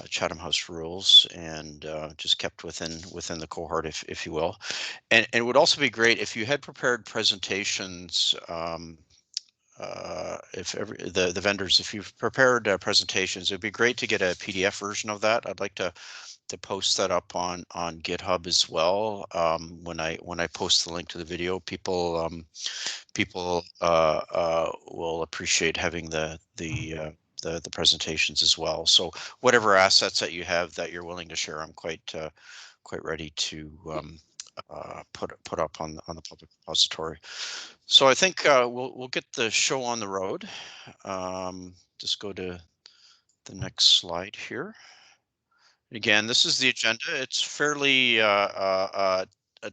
Chatham House rules and just kept within the cohort, if you will. And it would also be great if you had prepared presentations. If the vendors, if you've prepared presentations, it'd be great to get a PDF version of that. I'd like to post that up on GitHub as well. When I post the link to the video, people will appreciate having the presentations as well. So whatever assets that you have that you're willing to share, I'm quite ready to put up on the public repository. So I think we'll get the show on the road. Just go to the next slide here. Again, this is the agenda. It's fairly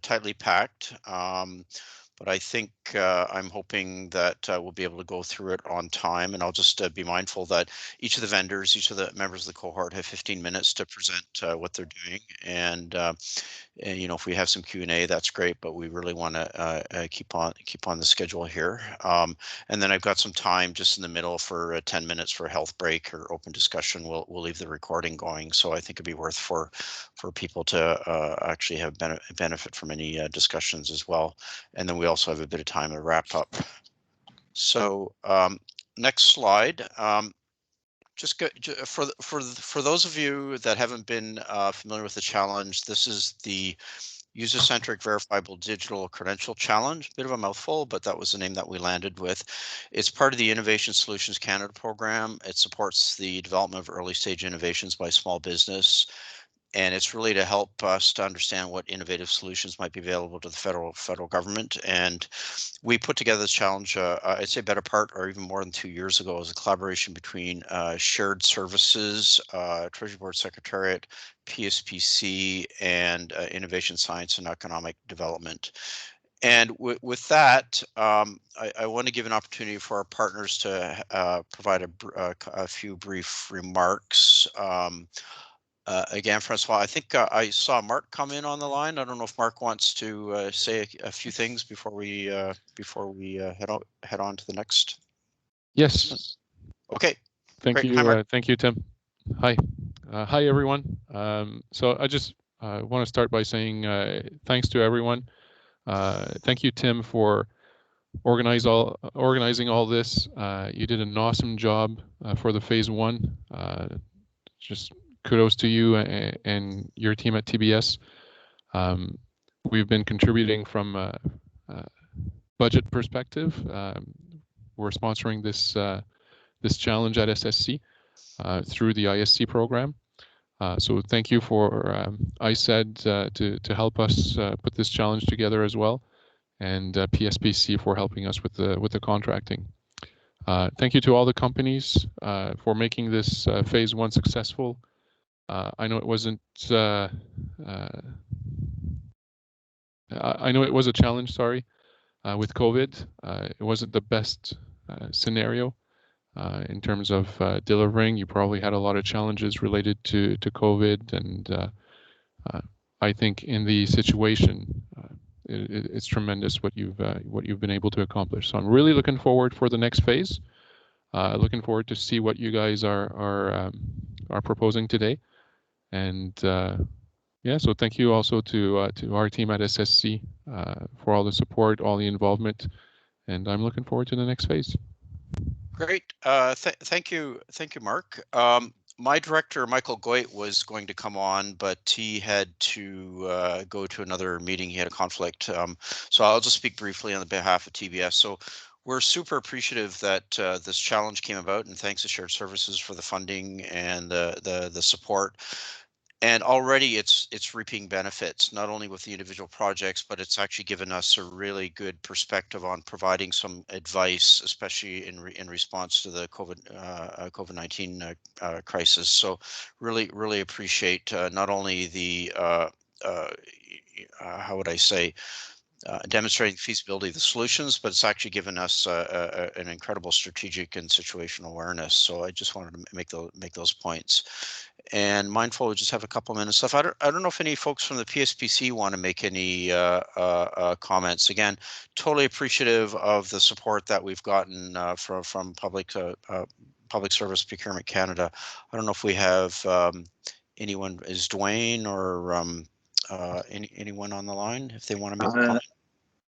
tightly packed, but I think I'm hoping that we'll be able to go through it on time. And I'll just be mindful that each of the vendors, each of the members of the cohort have 15 minutes to present what they're doing. And if we have some Q&A, that's great, but we really want to keep on the schedule here. And then I've got some time just in the middle for 10 minutes for a health break or open discussion. We'll leave the recording going. So I think it'd be worth for people to actually have benefit from any discussions as well. And then we also have a bit of time to wrap up. So next slide. Just for those of you that haven't been familiar with the challenge, this is the User-Centric Verifiable Digital Credential Challenge. Bit of a mouthful, but that was the name that we landed with. It's part of the Innovation Solutions Canada program. It supports the development of early stage innovations by small business. And it's really to help us to understand what innovative solutions might be available to the federal government. And we put together this challenge, I'd say better part or even more than 2 years ago, as a collaboration between Shared Services, Treasury Board Secretariat, PSPC, and Innovation Science and Economic Development. And with that, I want to give an opportunity for our partners to provide a few brief remarks. Again, Francois, I think I saw Mark come in on the line. I don't know if Mark wants to say a few things before we head on to the next. Yes. Okay. Thank Great. you. Hi, Mark. Thank you, Tim. Hi. Hi, everyone. So I just want to start by saying thanks to everyone. Thank you, Tim, for organizing all this. You did an awesome job for the phase one. Just kudos to you and your team at TBS. We've been contributing from a budget perspective. We're sponsoring this challenge at SSC through the ISC program. So thank you for ISED to help us put this challenge together as well, and PSPC for helping us with the contracting. Thank you to all the companies for making this phase one successful. I know it wasn't. I know it was a challenge. Sorry, with COVID, it wasn't the best scenario in terms of delivering. You probably had a lot of challenges related to COVID, and I think in the situation, it's tremendous what you've been able to accomplish. So I'm really looking forward for the next phase. Looking forward to see what you guys are proposing today. And yeah, so thank you also to our team at SSC for all the support, all the involvement, and I'm looking forward to the next phase. Great. Thank you, Mark. My director, Michael Goit, was going to come on, but he had to go to another meeting. He had a conflict. So I'll just speak briefly on behalf of TBS. So we're super appreciative that this challenge came about, and thanks to Shared Services for the funding and the support. And already it's reaping benefits, not only with the individual projects, but it's actually given us a really good perspective on providing some advice, especially in response to the COVID-19 crisis. So really appreciate not only the how would I say, demonstrating the feasibility of the solutions, but it's actually given us an incredible strategic and situational awareness. So I just wanted to make those points. And mindful, we just have a couple of minutes left. I don't know if any folks from the PSPC want to make any comments. Again, totally appreciative of the support that we've gotten from public Public Service Procurement Canada. I don't know if we have anyone. Is Dwayne or anyone on the line if they want to make a comment?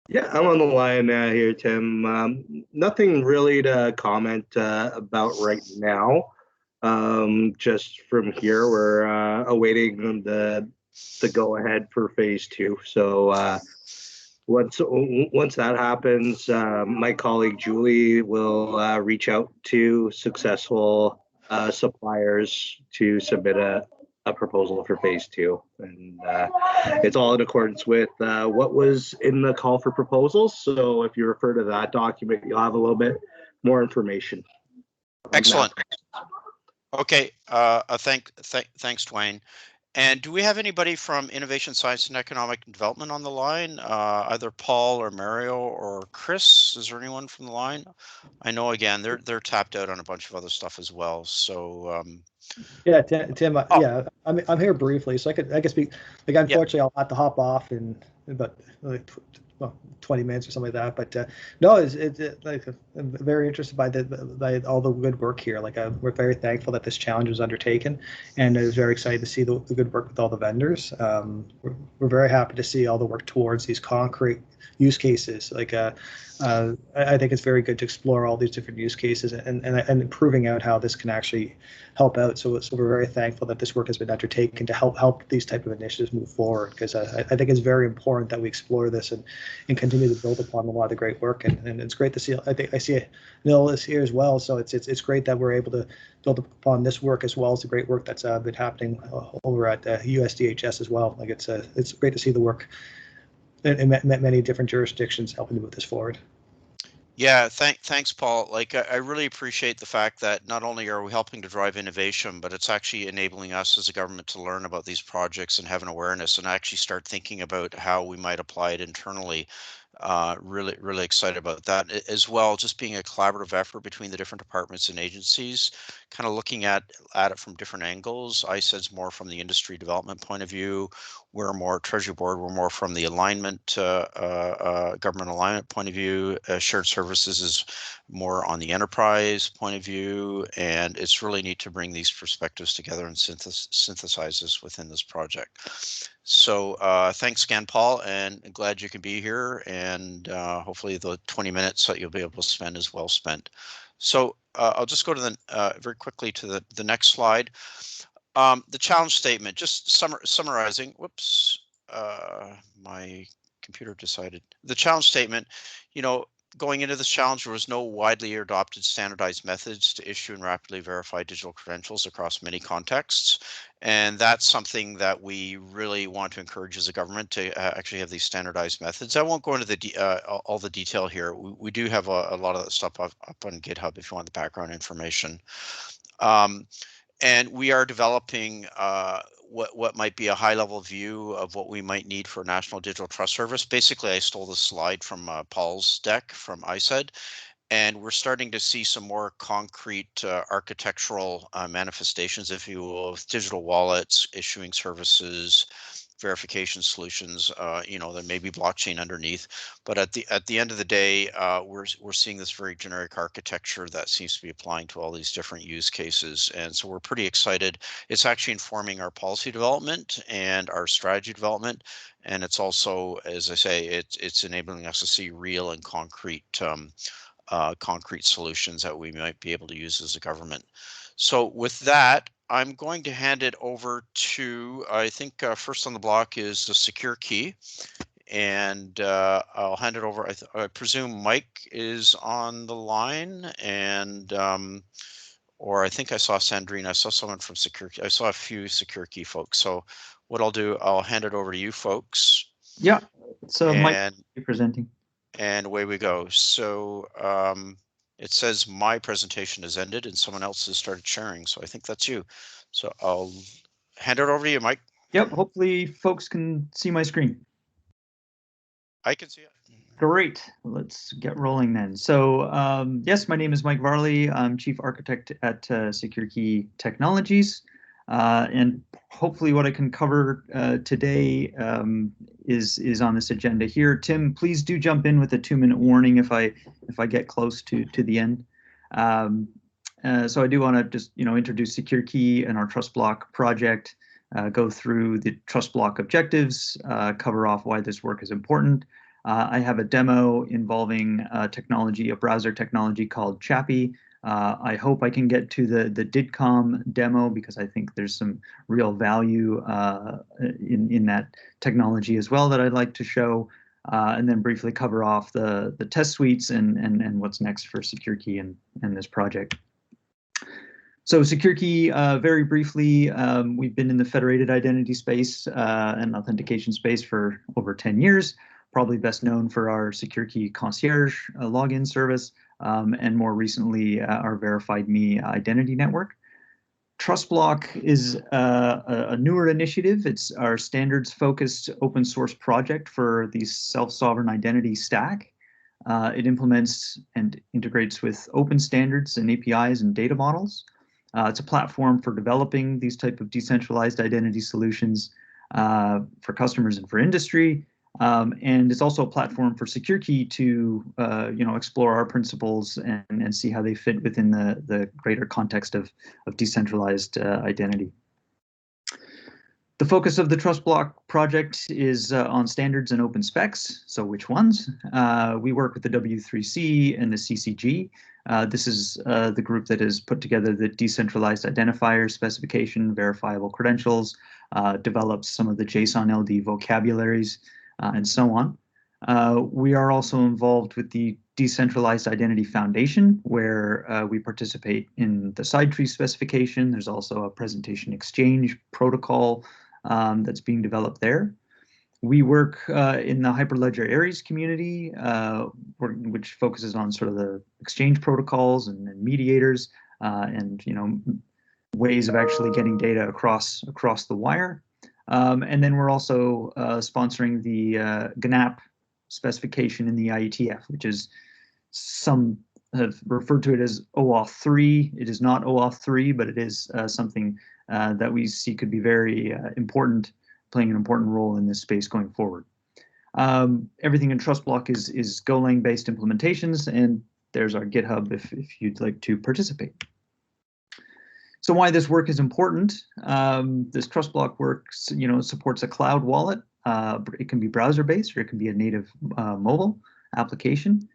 Yeah, I'm on the line here, Tim. Nothing really to comment about right now. Just from here, we're awaiting the go ahead for phase 2. So once that happens, my colleague Julie will reach out to successful suppliers to submit a proposal for phase 2, and it's all in accordance with what was in the call for proposals. So if you refer to that document, you'll have a little bit more information. Excellent. Okay. Thanks, Dwayne. And do we have anybody from Innovation, Science and Economic Development on the line? Either Paul or Mario or Chris? Is there anyone from the line? I know, again, they're tapped out on a bunch of other stuff as well. So yeah, Tim. Yeah, I'm here briefly, so I could speak. Like, unfortunately, I'll have to hop off in about 20 minutes or something like that. But no, it's like, I'm very interested by all the good work here. Like, we're very thankful that this challenge was undertaken, and I was very excited to see the good work with all the vendors. We're very happy to see all the work towards these concrete use cases. Like, I think it's very good to explore all these different use cases and proving out how this can actually help out. So we're very thankful that this work has been undertaken to help these type of initiatives move forward, because I think it's very important that we explore this and continue to build upon a lot of the great work. And it's great to see. I think I see Nil is here as well. So it's great that we're able to build upon this work as well as the great work that's been happening over at USDHS as well. Like, it's great to see the work in many different jurisdictions helping to move this forward. Yeah, thanks, Paul. Like, I really appreciate the fact that not only are we helping to drive innovation, but it's actually enabling us as a government to learn about these projects and have an awareness and actually start thinking about how we might apply it internally. Really excited about that as well. Just being a collaborative effort between the different departments and agencies, kind of looking at it from different angles. ISED's more from the industry development point of view. We're more Treasury Board. We're more from the alignment, government alignment point of view. Shared services is more on the enterprise point of view, and it's really neat to bring these perspectives together and synthesize this within this project. So thanks again, Paul, and glad you can be here. And hopefully the 20 minutes that you'll be able to spend is well spent. So I'll just go to the very quickly to the next slide. The challenge statement, just summarizing. Whoops, my computer decided. The challenge statement, going into this challenge, there was no widely adopted standardized methods to issue and rapidly verify digital credentials across many contexts. And that's something that we really want to encourage as a government, to actually have these standardized methods. I won't go into all the detail here. We do have a lot of that stuff up on GitHub if you want the background information. And we are developing what might be a high-level view of what we might need for a National Digital Trust Service. Basically, I stole the slide from Paul's deck from ISED, and we're starting to see some more concrete architectural manifestations, if you will, with digital wallets, issuing services, verification solutions. There may be blockchain underneath, but at the end of the day, we're seeing this very generic architecture that seems to be applying to all these different use cases, and so we're pretty excited. It's actually informing our policy development and our strategy development, and it's also, as I say, it's enabling us to see real and concrete solutions that we might be able to use as a government. So with that, I'm going to hand it over to, I think first on the block is the secure key, and I'll hand it over. I presume Mike is on the line, and or I think I saw Sandrine. I saw someone from secure key. I saw a few secure key folks. So what I'll do, I'll hand it over to you folks. Yeah, so Mike, you're presenting. And away we go. So it says my presentation has ended and someone else has started sharing. So I think that's you. So I'll hand it over to you, Mike. Yep, hopefully folks can see my screen. I can see it. Great, let's get rolling then. So yes, my name is Mike Varley. I'm Chief Architect at Secure Key Technologies. And hopefully what I can cover today is on this agenda here. Tim, please do jump in with a 2-minute warning if I get close to the end. So I do want to just introduce SecureKey and our TrustBlock project, go through the TrustBlock objectives, cover off why this work is important. I have a demo involving technology, a browser technology called Chappy. I hope I can get to the DIDCOM demo because I think there's some real value in that technology as well that I'd like to show, and then briefly cover off the test suites and what's next for SecureKey and this project. So SecureKey, very briefly, we've been in the federated identity space and authentication space for over 10 years, probably best known for our SecureKey Concierge login service, and more recently, our Verified Me identity network. TrustBlock is a newer initiative. It's our standards-focused open source project for the self-sovereign identity stack. It implements and integrates with open standards and APIs and data models. It's a platform for developing these type of decentralized identity solutions for customers and for industry. And it's also a platform for SecureKey to explore our principles and see how they fit within the greater context of decentralized identity. The focus of the TrustBlock project is on standards and open specs. So which ones? We work with the W3C and the CCG. This is the group that has put together the decentralized identifier specification, verifiable credentials, develops some of the JSON LD vocabularies, and so on. We are also involved with the Decentralized Identity Foundation, where we participate in the Sidetree specification. There's also a presentation exchange protocol that's being developed there. We work in the Hyperledger Aries community, which focuses on sort of the exchange protocols and mediators, and ways of actually getting data across the wire. And then we're also sponsoring the GNAP specification in the IETF, which is, some have referred to it as OAuth 3. It is not OAuth 3, but it is something that we see could be very important, playing an important role in this space going forward. Everything in TrustBlock is Golang based implementations, and there's our GitHub if you'd like to participate. So why this work is important? This TrustBlock works, supports a cloud wallet. It can be browser-based or it can be a native mobile application.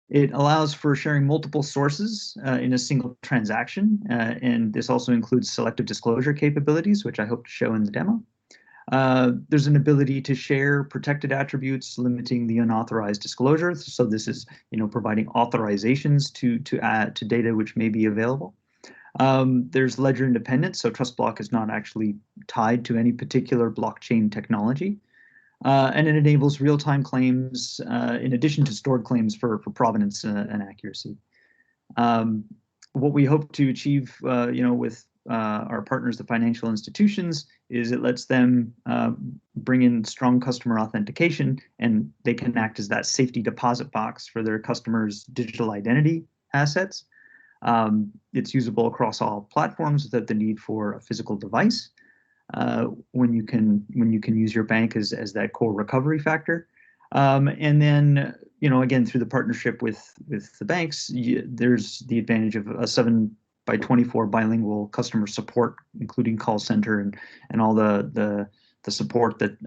It allows for sharing multiple sources in a single transaction, and this also includes selective disclosure capabilities, which I hope to show in the demo. There's an ability to share protected attributes, limiting the unauthorized disclosure. So this is, providing authorizations to add to data which may be available. There's ledger independence, so TrustBlock is not actually tied to any particular blockchain technology. And it enables real-time claims in addition to stored claims for provenance and accuracy. What we hope to achieve, with our partners, the financial institutions, is it lets them bring in strong customer authentication, and they can act as that safety deposit box for their customers' digital identity assets. It's usable across all platforms without the need for a physical device. When you can use your bank as that core recovery factor, and then again through the partnership with the banks, there's the advantage of a 7x24 bilingual customer support, including call center and all the support that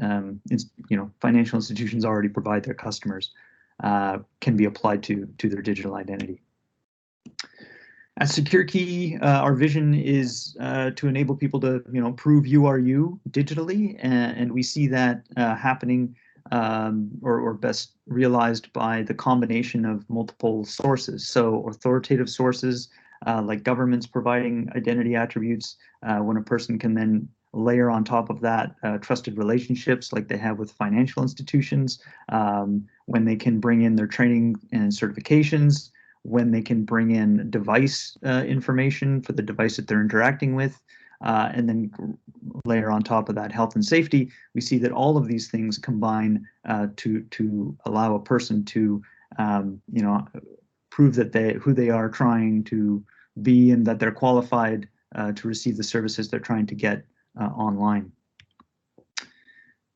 financial institutions already provide their customers, can be applied to their digital identity. At SecureKey, our vision is to enable people to, prove you are you digitally, and we see that happening, or best realized by the combination of multiple sources. So authoritative sources, like governments providing identity attributes, when a person can then layer on top of that trusted relationships like they have with financial institutions, when they can bring in their training and certifications, when they can bring in device information for the device that they're interacting with, and then layer on top of that health and safety. We see that all of these things combine to allow a person to, prove that who they are trying to be and that they're qualified to receive the services they're trying to get online.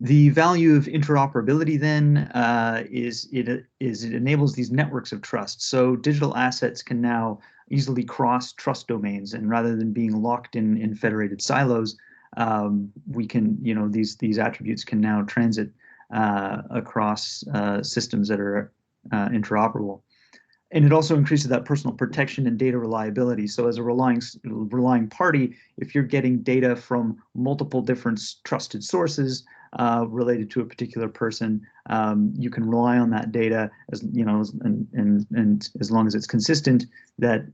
The value of interoperability then is it enables these networks of trust. So digital assets can now easily cross trust domains, and rather than being locked in federated silos, we can, these attributes can now transit across systems that are interoperable. And it also increases that personal protection and data reliability. So as a relying party, if you're getting data from multiple different trusted sources related to a particular person, you can rely on that data as and as long as it's consistent that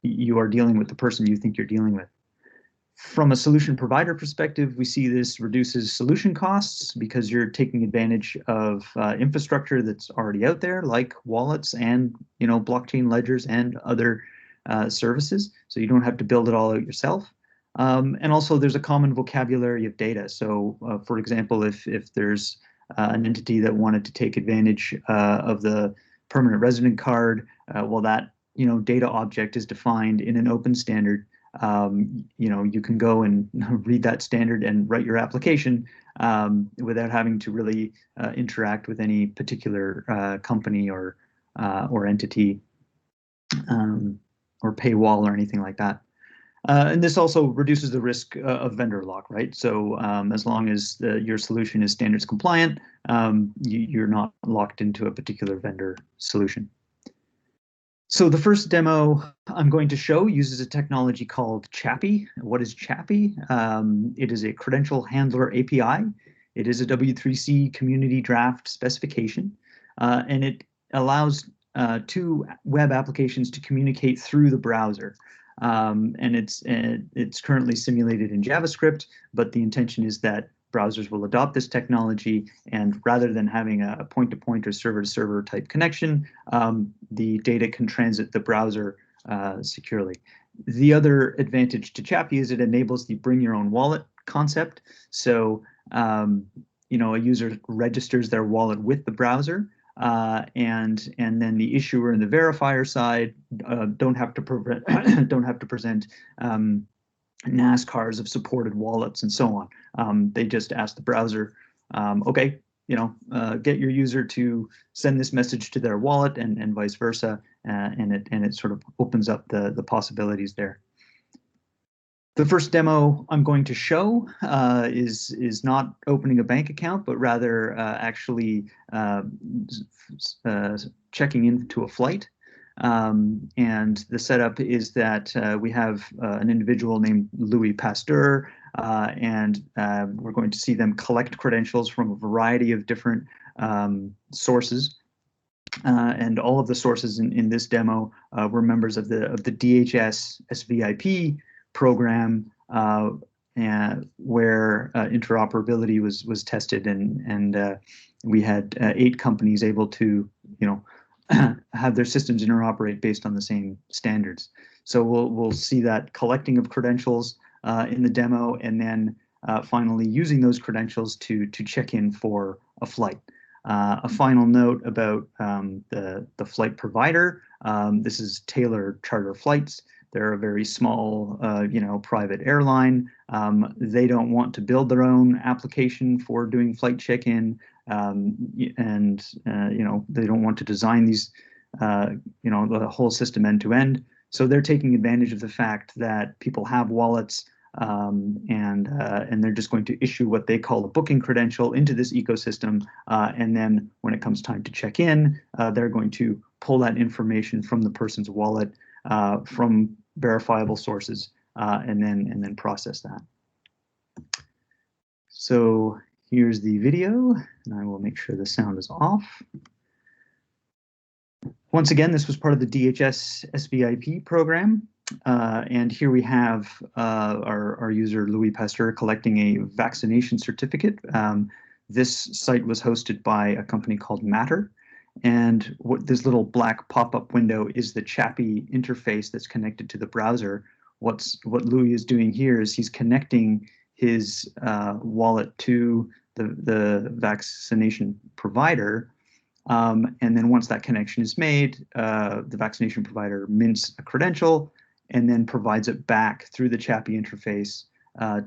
you are dealing with the person you think you're dealing with. From a solution provider perspective, we see this reduces solution costs because you're taking advantage of infrastructure that's already out there, like wallets and blockchain ledgers and other services. So you don't have to build it all out yourself. And also, there's a common vocabulary of data. So, for example, if there's an entity that wanted to take advantage of the permanent resident card, well, that data object is defined in an open standard. You can go and read that standard and write your application without having to really interact with any particular company or entity or paywall or anything like that. And this also reduces the risk of vendor lock, right? So as long as your solution is standards compliant, you're not locked into a particular vendor solution. So the first demo I'm going to show uses a technology called Chappy. What is Chappy? It is a credential handler API. It is a W3C community draft specification, and it allows two web applications to communicate through the browser. And it's currently simulated in JavaScript, but the intention is that browsers will adopt this technology, and rather than having a point-to-point or server-to-server type connection, the data can transit the browser securely. The other advantage to Chappy is it enables the bring your own wallet concept. So, a user registers their wallet with the browser, and then the issuer and the verifier side don't have to present NASCARs of supported wallets and so on. They just ask the browser, okay, get your user to send this message to their wallet, and vice versa, and it sort of opens up the possibilities there. The first demo I'm going to show is not opening a bank account, but rather actually checking into a flight. And the setup is that we have an individual named Louis Pasteur, and we're going to see them collect credentials from a variety of different sources. And all of the sources in this demo were members of the DHS SVIP program, where interoperability was tested, and we had 8 companies able to have their systems interoperate based on the same standards. So we'll see that collecting of credentials in the demo, and then finally using those credentials to check in for a flight. A final note about the flight provider. This is Taylor Charter Flights. They're a very small, private airline. They don't want to build their own application for doing flight check-in, and they don't want to design these, the whole system end to end. So they're taking advantage of the fact that people have wallets, and they're just going to issue what they call a booking credential into this ecosystem, and then when it comes time to check in, they're going to pull that information from the person's wallet, from verifiable sources, and then process that. So here's the video, and I will make sure the sound is off. Once again, this was part of the DHS SVIP program, and here we have our user Louis Pasteur collecting a vaccination certificate. This site was hosted by a company called Matter, and what this little black pop-up window is the Chappy interface that's connected to the browser. What Louis is doing here is he's connecting his wallet to the vaccination provider, and then once that connection is made, the vaccination provider mints a credential and then provides it back through the Chappy interface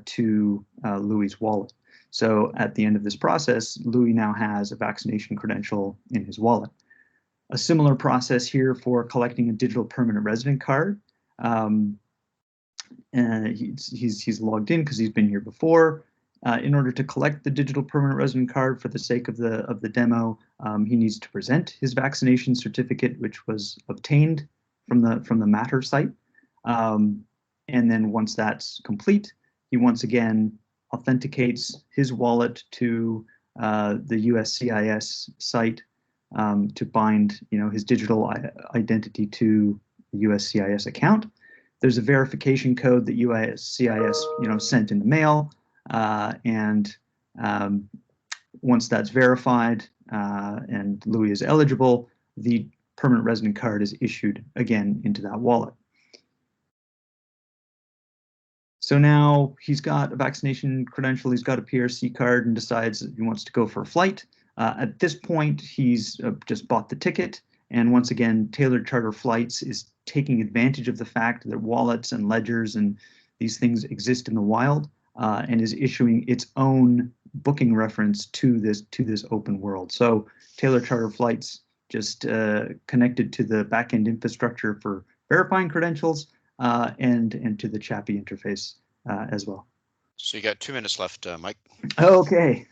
to Louis' wallet. So at the end of this process, Louis now has a vaccination credential in his wallet. A similar process here for collecting a digital permanent resident card. He's logged in because he's been here before. In order to collect the digital permanent resident card for the sake of the demo, he needs to present his vaccination certificate, which was obtained from the Matter site. And then once that's complete, he once again authenticates his wallet to the USCIS site to bind, his digital identity to the USCIS account. There's a verification code that USCIS, sent in the mail, and once that's verified and Louis is eligible, the permanent resident card is issued again into that wallet. So now he's got a vaccination credential, he's got a PRC card, and decides that he wants to go for a flight. At this point, he's just bought the ticket. And once again, Tailored Charter Flights is taking advantage of the fact that wallets and ledgers and these things exist in the wild, and is issuing its own booking reference to this open world. So Tailored Charter Flights just connected to the backend infrastructure for verifying credentials and to the Chappie interface as well. So you got 2 minutes left, Mike. Okay.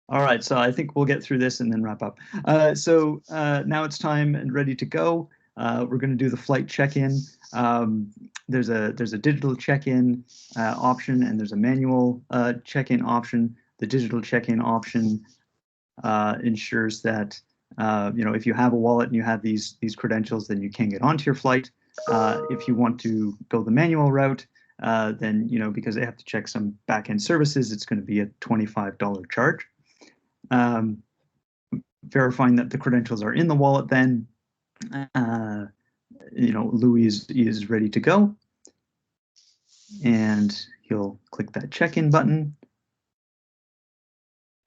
All right, so I think we'll get through this and then wrap up. So now it's time and ready to go. We're going to do the flight check-in. There's a digital check-in option, and there's a manual check-in option. The digital check-in option ensures that if you have a wallet and you have these credentials, then you can get onto your flight. If you want to go the manual route, then because they have to check some back-end services, it's going to be a $25 charge. Verifying that the credentials are in the wallet, then Louis is ready to go, and he'll click that check-in button.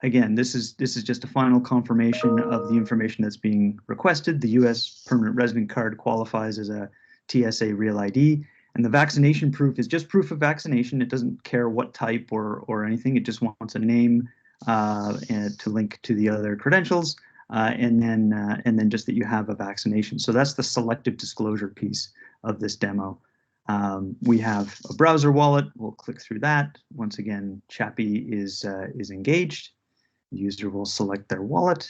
Again, this is just a final confirmation of the information that's being requested. The U.S. permanent resident card qualifies as a TSA Real ID, and the vaccination proof is just proof of vaccination. It doesn't care what type or anything. It just wants a name and to link to the other credentials, and then just that you have a vaccination. So that's the selective disclosure piece of this demo. We have a browser wallet. We'll click through that. Once again, Chappie is engaged. The user will select their wallet.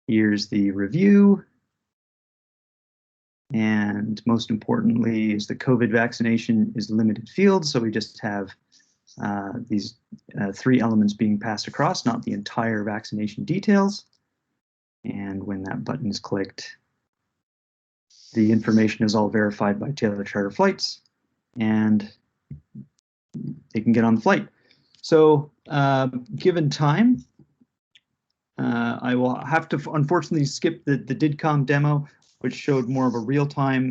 Here's the review. And most importantly is the COVID vaccination is limited field. So we just have these 3 elements being passed across, not the entire vaccination details. And when that button is clicked, the information is all verified by Tailored Charter Flights, and they can get on the flight. So given time, I will have to unfortunately skip the DIDCOM demo, which showed more of a real-time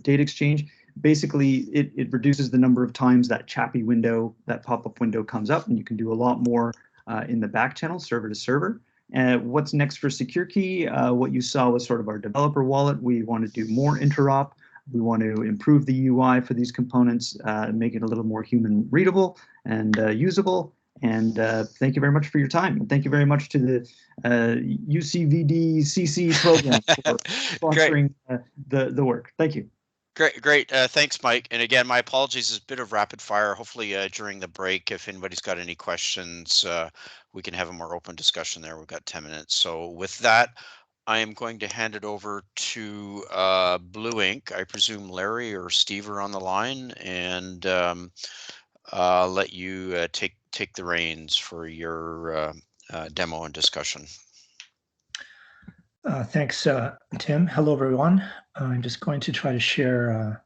data exchange. Basically, it reduces the number of times that Chappie window, that pop-up window comes up, and you can do a lot more in the back channel, server to server. What's next for SecureKey? What you saw was sort of our developer wallet. We want to do more interop. We want to improve the UI for these components, make it a little more human readable and usable. And thank you very much for your time. And thank you very much to the UCVD CC program for sponsoring the work. Thank you. Great. Thanks, Mike. And again, my apologies. It's a bit of rapid fire. Hopefully during the break, if anybody's got any questions, we can have a more open discussion there. We've got 10 minutes. So with that, I am going to hand it over to Blue Ink. I presume Larry or Steve are on the line, and let you take the reins for your demo and discussion. Thanks, Tim. Hello, everyone. I'm just going to try to share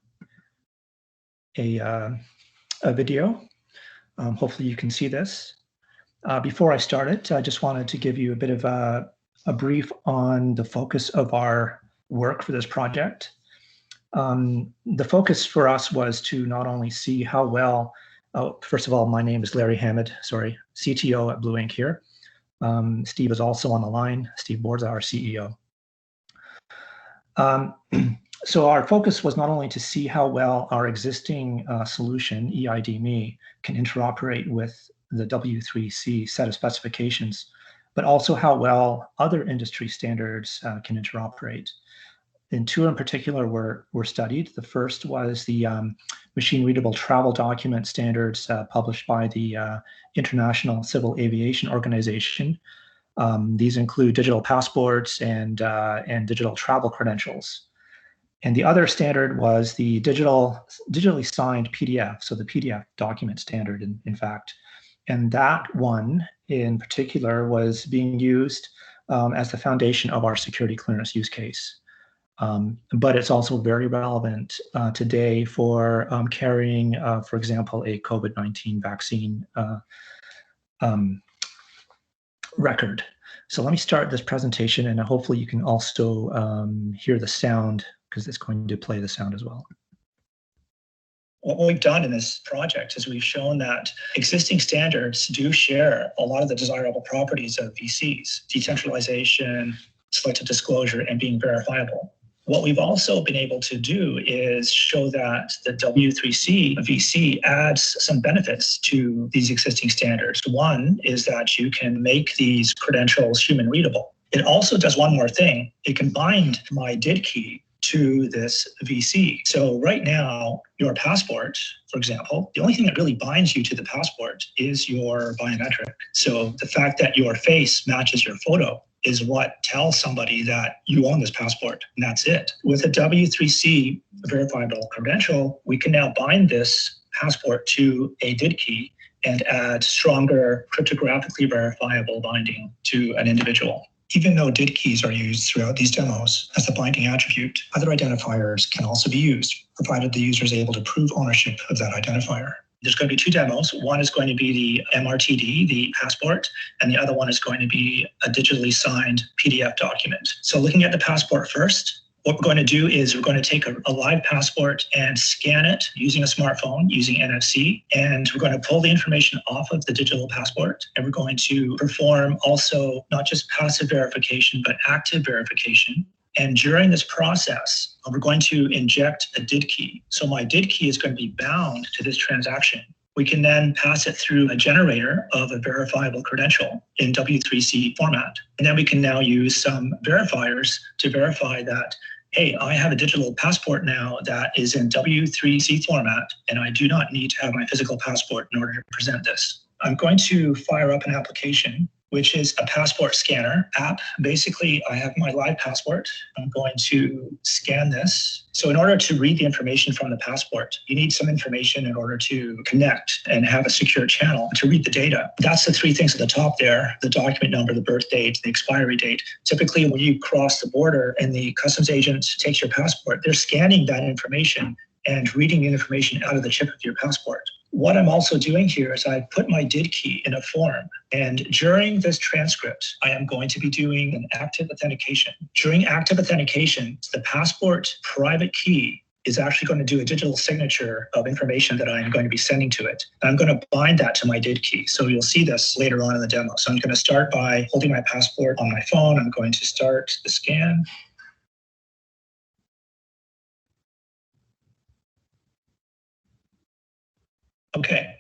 a video. Hopefully you can see this. Before I start it, I just wanted to give you a bit of a brief on the focus of our work for this project. The focus for us was to not only see how well, first of all, my name is Larry Hammond, CTO at Blue Ink here. Steve is also on the line. Steve Borza, our CEO. So our focus was not only to see how well our existing solution, eID.me, can interoperate with the W3C set of specifications, but also how well other industry standards can interoperate. And two in particular were studied. The first was the machine-readable travel document standards published by the International Civil Aviation Organization. These include digital passports and digital travel credentials. And the other standard was the digitally signed PDF, so the PDF document standard, in fact. And that one in particular was being used as the foundation of our security clearance use case. But it's also very relevant today for carrying, for example, a COVID-19 vaccine record. So let me start this presentation, and hopefully you can also hear the sound, because it's going to play the sound as well. What we've done in this project is we've shown that existing standards do share a lot of the desirable properties of VCs: decentralization, selective disclosure, and being verifiable. What we've also been able to do is show that the W3C VC adds some benefits to these existing standards. One is that you can make these credentials human readable. It also does one more thing. It can bind my DID key to this VC. So right now, your passport, for example, the only thing that really binds you to the passport is your biometric. So the fact that your face matches your photo is what tells somebody that you own this passport, and that's it. With a W3C verifiable credential, we can now bind this passport to a DID key and add stronger cryptographically verifiable binding to an individual. Even though DID keys are used throughout these demos as the binding attribute, other identifiers can also be used, provided the user is able to prove ownership of that identifier. There's going to be two demos. One is going to be the MRTD, the passport, and the other one is going to be a digitally signed PDF document. So looking at the passport first, what we're going to do is we're going to take a live passport and scan it using a smartphone, using NFC, and we're going to pull the information off of the digital passport, and we're going to perform also not just passive verification, but active verification. And during this process, we're going to inject a DID key. So my DID key is going to be bound to this transaction. We can then pass it through a generator of a verifiable credential in W3C format. And then we can now use some verifiers to verify that, hey, I have a digital passport now that is in W3C format, and I do not need to have my physical passport in order to present this. I'm going to fire up an application, which is a passport scanner app. Basically, I have my live passport. I'm going to scan this. So in order to read the information from the passport, you need some information in order to connect and have a secure channel to read the data. That's the three things at the top there: the document number, the birth date, the expiry date. Typically, when you cross the border and the customs agent takes your passport, they're scanning that information and reading the information out of the chip of your passport. What I'm also doing here is I put my DID key in a form, and during this transcript, I am going to be doing an active authentication. During active authentication, the passport private key is actually going to do a digital signature of information that I'm going to be sending to it. And I'm going to bind that to my DID key. So you'll see this later on in the demo. So I'm going to start by holding my passport on my phone. I'm going to start the scan. Okay,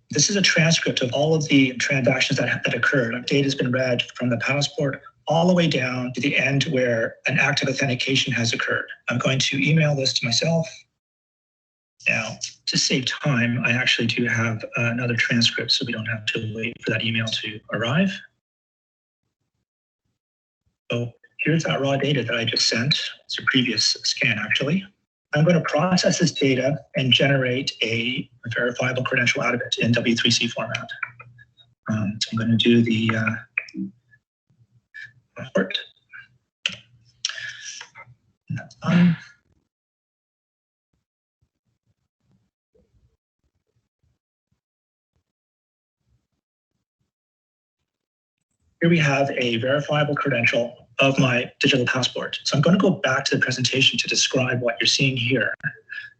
this is a transcript of all of the transactions that occurred. Data has been read from the passport all the way down to the end where an active authentication has occurred. I'm going to email this to myself. Now, to save time, I actually do have another transcript, so we don't have to wait for that email to arrive. So here's that raw data that I just sent. It's a previous scan, actually. I'm going to process this data and generate a verifiable credential out of it in W3C format. So I'm going to do the report. That's done. Here we have a verifiable credential of my digital passport. So I'm going to go back to the presentation to describe what you're seeing here.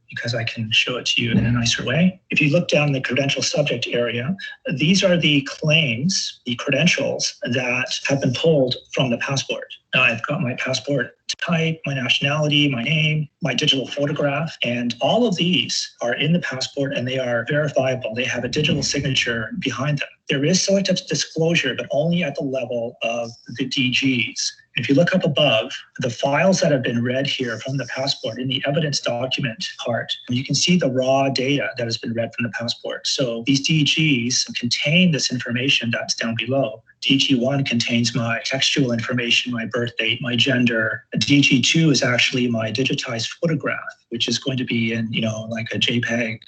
because I can show it to you in a nicer way. If you look down the credential subject area, these are the claims, the credentials that have been pulled from the passport. Now I've got my passport type, my nationality, my name, my digital photograph, and all of these are in the passport and they are verifiable. They have a digital signature behind them. There is selective disclosure, but only at the level of the DGs. If you look up above, the files that have been read here from the passport in the evidence document part, you can see the raw data that has been read from the passport. So these DGs contain this information that's down below. DG1 contains my textual information, my birth date, my gender. DG2 is actually my digitized photograph, which is going to be in, like a JPEG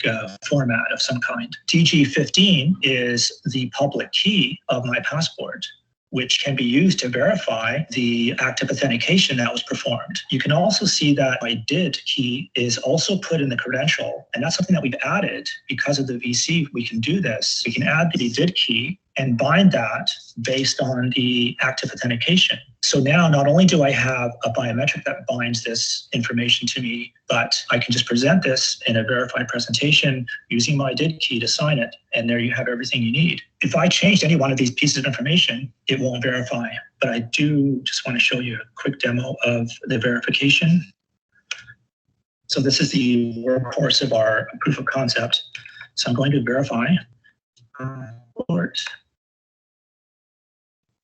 format of some kind. DG15 is the public key of my passport, which can be used to verify the active authentication that was performed. You can also see that my DID key is also put in the credential, and that's something that we've added because of the VC. We can do this. We can add the DID key and bind that based on the active authentication. So now not only do I have a biometric that binds this information to me, but I can just present this in a verified presentation using my DID key to sign it, and there you have everything you need. If I changed any one of these pieces of information, it won't verify, but I do just want to show you a quick demo of the verification. So this is the workhorse of our proof of concept. So I'm going to verify.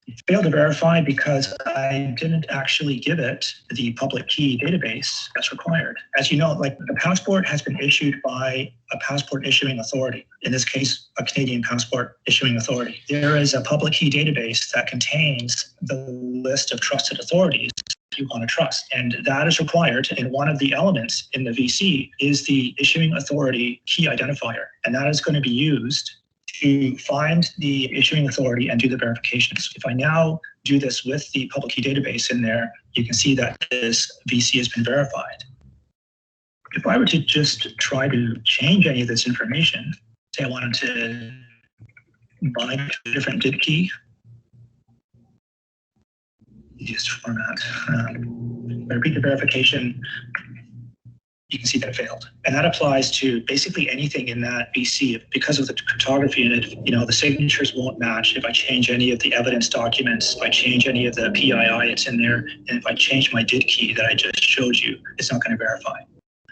It failed to verify because I didn't actually give it the public key database that's required. As you know, like the passport has been issued by a passport issuing authority, in this case, a Canadian passport issuing authority. There is a public key database that contains the list of trusted authorities you want to trust. And that is required, and one of the elements in the VC is the issuing authority key identifier. And that is going to be used to find the issuing authority and do the verifications. If I now do this with the public key database in there, you can see that this VC has been verified. If I were to just try to change any of this information, say I wanted to bind to a different DID key, easiest format, I repeat the verification, you can see that it failed. And that applies to basically anything in that VC. Because of the cryptography in it, the signatures won't match. If I change any of the evidence documents, if I change any of the PII, it's in there. And if I change my DID key that I just showed you, it's not going to verify.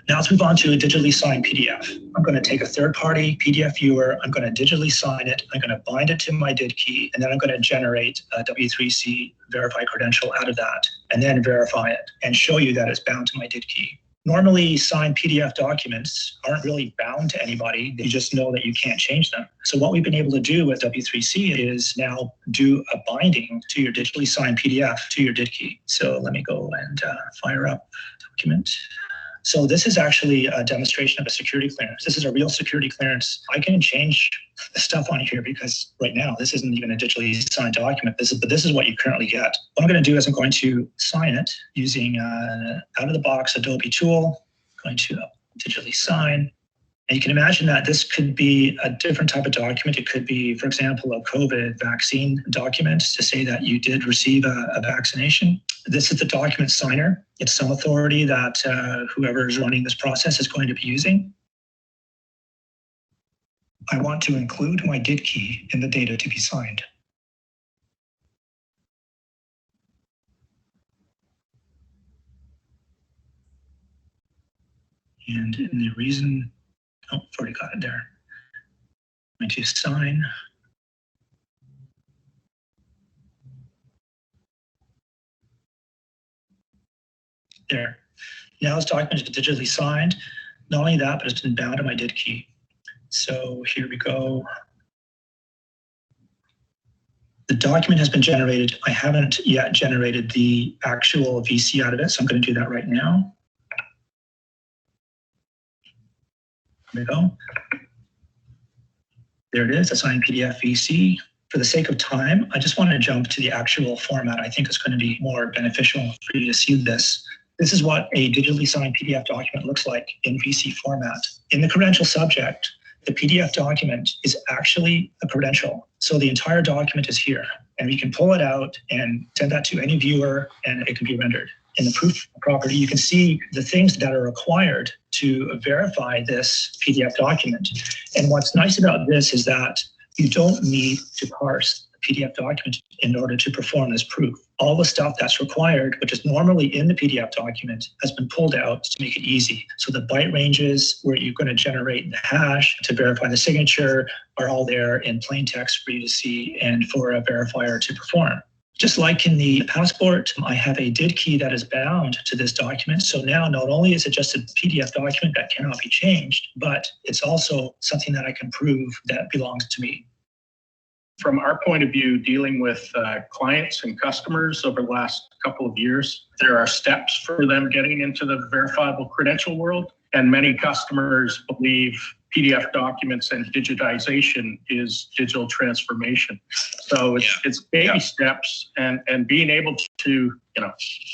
Now let's move on to a digitally signed PDF. I'm going to take a third-party PDF viewer. I'm going to digitally sign it. I'm going to bind it to my DID key, and then I'm going to generate a W3C verified credential out of that, and then verify it and show you that it's bound to my DID key. Normally, signed PDF documents aren't really bound to anybody. They just know that you can't change them. So what we've been able to do with W3C is now do a binding to your digitally signed PDF to your DID key. So let me go and fire up document. So this is actually a demonstration of a security clearance. This is a real security clearance. I can change the stuff on here because right now this isn't even a digitally signed document. This is what you currently get. What I'm going to do is I'm going to sign it using out of the box Adobe tool. I'm going to digitally sign. And you can imagine that this could be a different type of document. It could be, for example, a COVID vaccine document to say that you did receive a vaccination. This is the document signer. It's some authority that whoever is running this process is going to be using. I want to include my DID key in the data to be signed. And in the reason, oh, I've already got it there. I'm going to sign. There. Now this document is digitally signed. Not only that, but it's been bound to my DID key. So here we go. The document has been generated. I haven't yet generated the actual VC out of it, so I'm going to do that right now. There we go. There it is, a signed PDF VC. For the sake of time, I just want to jump to the actual format. I think it's going to be more beneficial for you to see this. This is what a digitally signed PDF document looks like in VC format. In the credential subject, the PDF document is actually a credential. So the entire document is here, and we can pull it out and send that to any viewer, and it can be rendered. in the proof property, you can see the things that are required to verify this PDF document. And what's nice about this is that you don't need to parse the PDF document in order to perform this proof. All the stuff that's required, which is normally in the PDF document, has been pulled out to make it easy. So the byte ranges where you're going to generate the hash to verify the signature are all there in plain text for you to see and for a verifier to perform. Just like in the passport, I have a DID key that is bound to this document. So now not only is it just a PDF document that cannot be changed, but it's also something that I can prove that belongs to me. From our point of view, dealing with clients and customers over the last couple of years, there are steps for them getting into the verifiable credential world. And many customers believe PDF documents and digitization is digital transformation. So it's baby steps, and being able to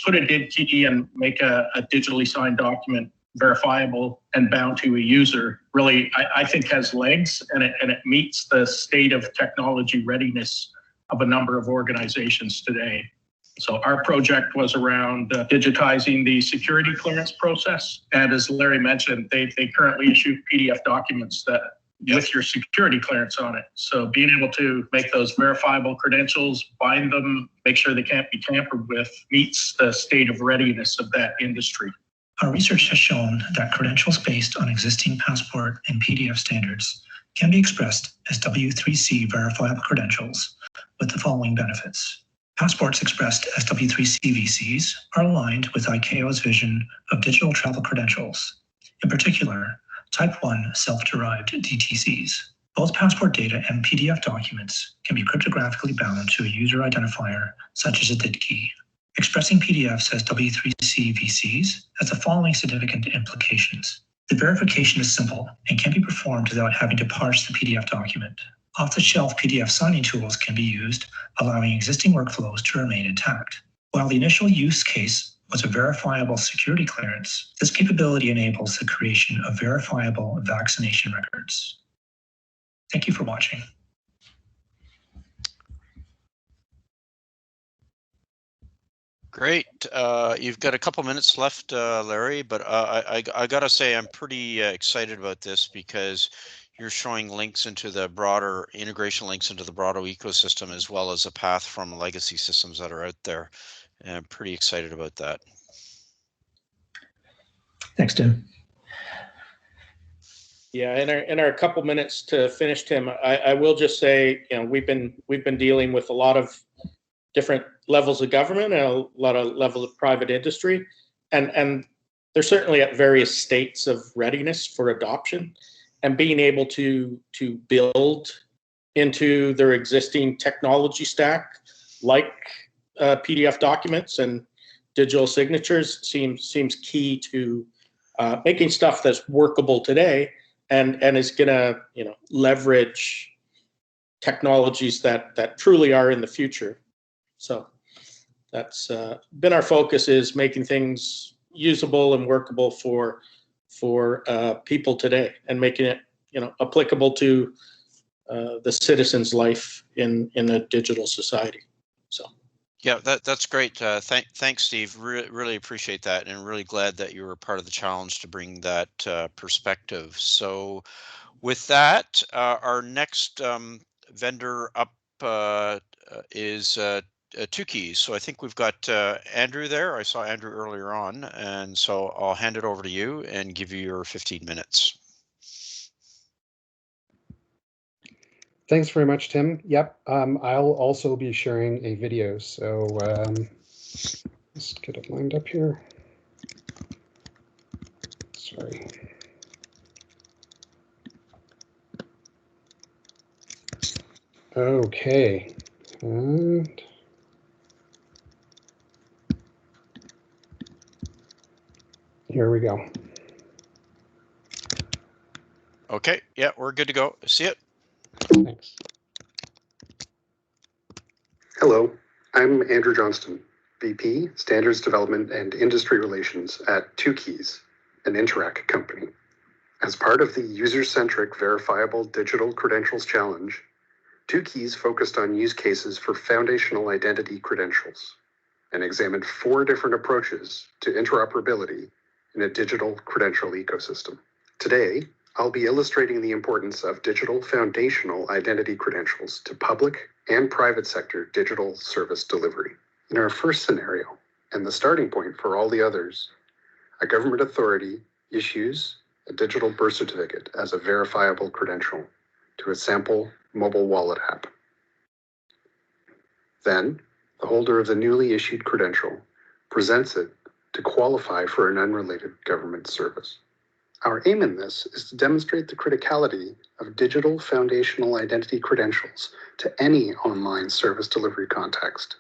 put a DID key and make a digitally signed document verifiable and bound to a user really, I think, has legs, and it meets the state of technology readiness of a number of organizations today. So our project was around digitizing the security clearance process. And as Larry mentioned, they currently issue PDF documents that with your security clearance on it. So being able to make those verifiable credentials, bind them, make sure they can't be tampered with, meets the state of readiness of that industry. Our research has shown that credentials based on existing passport and PDF standards can be expressed as W3C verifiable credentials with the following benefits. Passports expressed as W3C VCs are aligned with ICAO's vision of digital travel credentials, in particular, Type 1 self-derived DTCs. Both passport data and PDF documents can be cryptographically bound to a user identifier, such as a DID key. Expressing PDFs as W3C VCs has the following significant implications. The verification is simple and can be performed without having to parse the PDF document. Off-the-shelf PDF signing tools can be used, allowing existing workflows to remain intact. While the initial use case was a verifiable security clearance, this capability enables the creation of verifiable vaccination records. Thank you for watching. Great. You've got a couple minutes left, Larry, but I gotta say I'm pretty excited about this because you're showing links into the broader integration links into the broader ecosystem, as well as a path from legacy systems that are out there. And I'm pretty excited about that. Thanks, Tim. Yeah, in our couple minutes to finish, Tim, I will just say, we've been dealing with a lot of different levels of government and a lot of levels of private industry, and they're certainly at various states of readiness for adoption, and being able to build into their existing technology stack, like PDF documents and digital signatures, seems key to making stuff that's workable today and is gonna leverage technologies that truly are in the future. So that's been our focus, is making things usable and workable for people today, and making it applicable to the citizen's life in a digital society. So yeah, that's great. Thanks, Steve. Really appreciate that, and really glad that you were part of the challenge to bring that perspective. So with that, our next vendor up is 2Keys. So I think we've got Andrew there. I saw Andrew earlier on, and so I'll hand it over to you and give you your 15 minutes. Thanks very much, Tim. Yep, I'll also be sharing a video. So let's get it lined up here. Sorry. Okay. And here we go. Okay, yeah, we're good to go. See it. Thanks. Hello, I'm Andrew Johnston, VP, Standards Development and Industry Relations at 2Keys, an Interac company. As part of the User-Centric Verifiable Digital Credentials Challenge, 2Keys focused on use cases for foundational identity credentials. and examined 4 different approaches to interoperability in a digital credential ecosystem. Today, I'll be illustrating the importance of digital foundational identity credentials to public and private sector digital service delivery. In our first scenario, and the starting point for all the others, a government authority issues a digital birth certificate as a verifiable credential to a sample mobile wallet app. Then, the holder of the newly issued credential presents it to qualify for an unrelated government service. Our aim in this is to demonstrate the criticality of digital foundational identity credentials to any online service delivery context,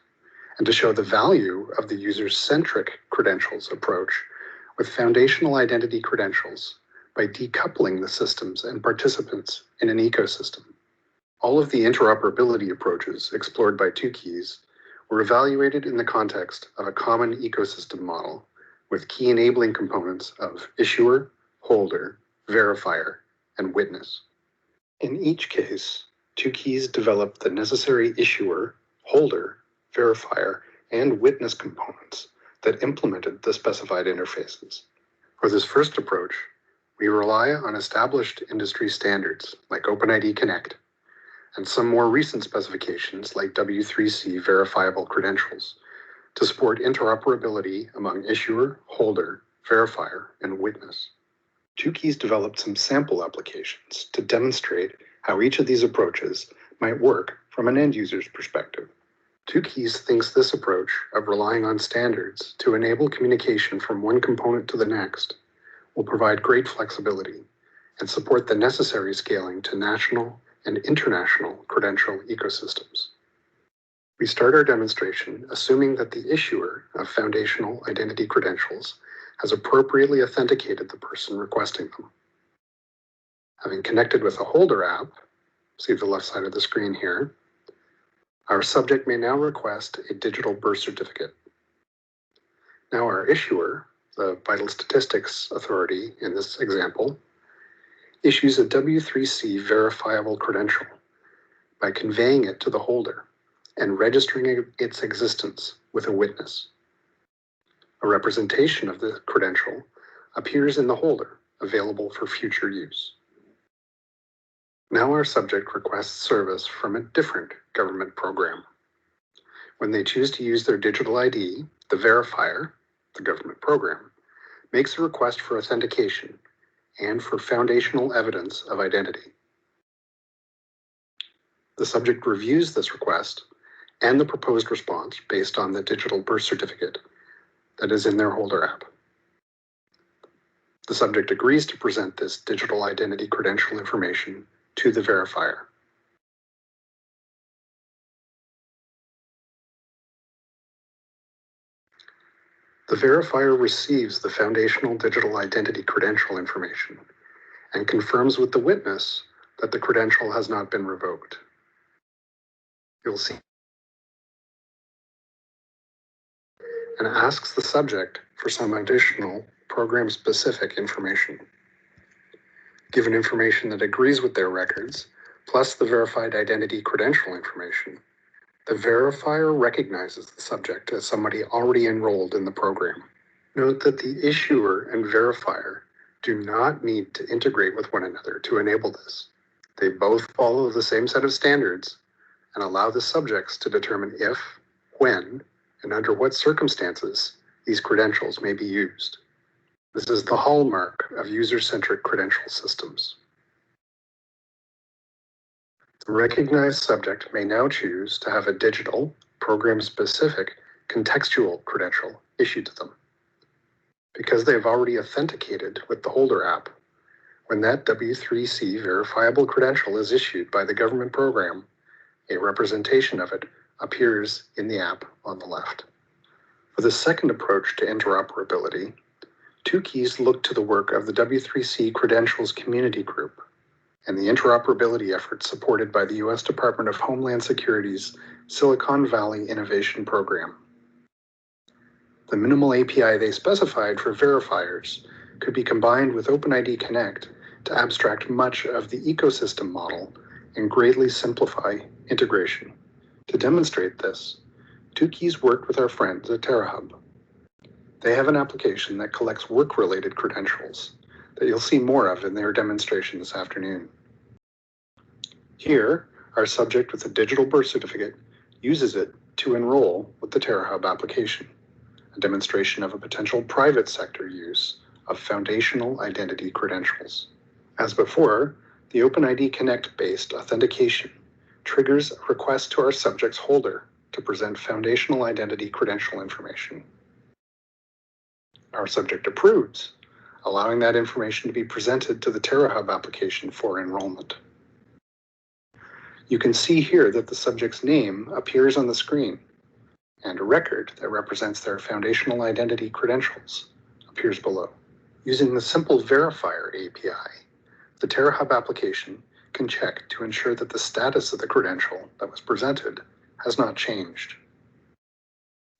and to show the value of the user-centric credentials approach with foundational identity credentials by decoupling the systems and participants in an ecosystem. All of the interoperability approaches explored by 2Keys were evaluated in the context of a common ecosystem model with key enabling components of issuer, holder, verifier, and witness. In each case, 2Keys developed the necessary issuer, holder, verifier, and witness components that implemented the specified interfaces. For this first approach, we rely on established industry standards like OpenID Connect and some more recent specifications like W3C verifiable credentials to support interoperability among issuer, holder, verifier, and witness. 2Keys developed some sample applications to demonstrate how each of these approaches might work from an end user's perspective. 2Keys thinks this approach of relying on standards to enable communication from one component to the next will provide great flexibility and support the necessary scaling to national and international credential ecosystems. We start our demonstration assuming that the issuer of foundational identity credentials has appropriately authenticated the person requesting them. Having connected with a holder app, see the left side of the screen here, our subject may now request a digital birth certificate. Now our issuer, the Vital Statistics Authority in this example, issues a W3C verifiable credential by conveying it to the holder and registering its existence with a witness. A representation of the credential appears in the holder, available for future use. Now our subject requests service from a different government program. When they choose to use their digital ID, the verifier, the government program, makes a request for authentication and for foundational evidence of identity. The subject reviews this request and the proposed response based on the digital birth certificate that is in their holder app. The subject agrees to present this digital identity credential information to the verifier. The verifier receives the foundational digital identity credential information and confirms with the witness that the credential has not been revoked. You'll see and asks the subject for some additional program-specific information. Given information that agrees with their records, plus the verified identity credential information, the verifier recognizes the subject as somebody already enrolled in the program. Note that the issuer and verifier do not need to integrate with one another to enable this. They both follow the same set of standards and allow the subjects to determine if, when, and under what circumstances these credentials may be used. This is the hallmark of user-centric credential systems. The recognized subject may now choose to have a digital, program-specific, contextual credential issued to them. Because they have already authenticated with the holder app, when that W3C verifiable credential is issued by the government program, a representation of it appears in the app on the left. For the second approach to interoperability, 2Keys look to the work of the W3C Credentials Community Group and the interoperability efforts supported by the U.S. Department of Homeland Security's Silicon Valley Innovation Program. The minimal API they specified for verifiers could be combined with OpenID Connect to abstract much of the ecosystem model and greatly simplify integration. To demonstrate this, 2Keys worked with our friends at TerraHub. They have an application that collects work-related credentials that you'll see more of in their demonstration this afternoon. Here, our subject with a digital birth certificate uses it to enroll with the TerraHub application, a demonstration of a potential private sector use of foundational identity credentials. As before, the OpenID Connect-based authentication triggers a request to our subject's holder to present foundational identity credential information. Our subject approves, allowing that information to be presented to the TerraHub application for enrollment. You can see here that the subject's name appears on the screen, and a record that represents their foundational identity credentials appears below. Using the simple verifier API, the TerraHub application can check to ensure that the status of the credential that was presented has not changed.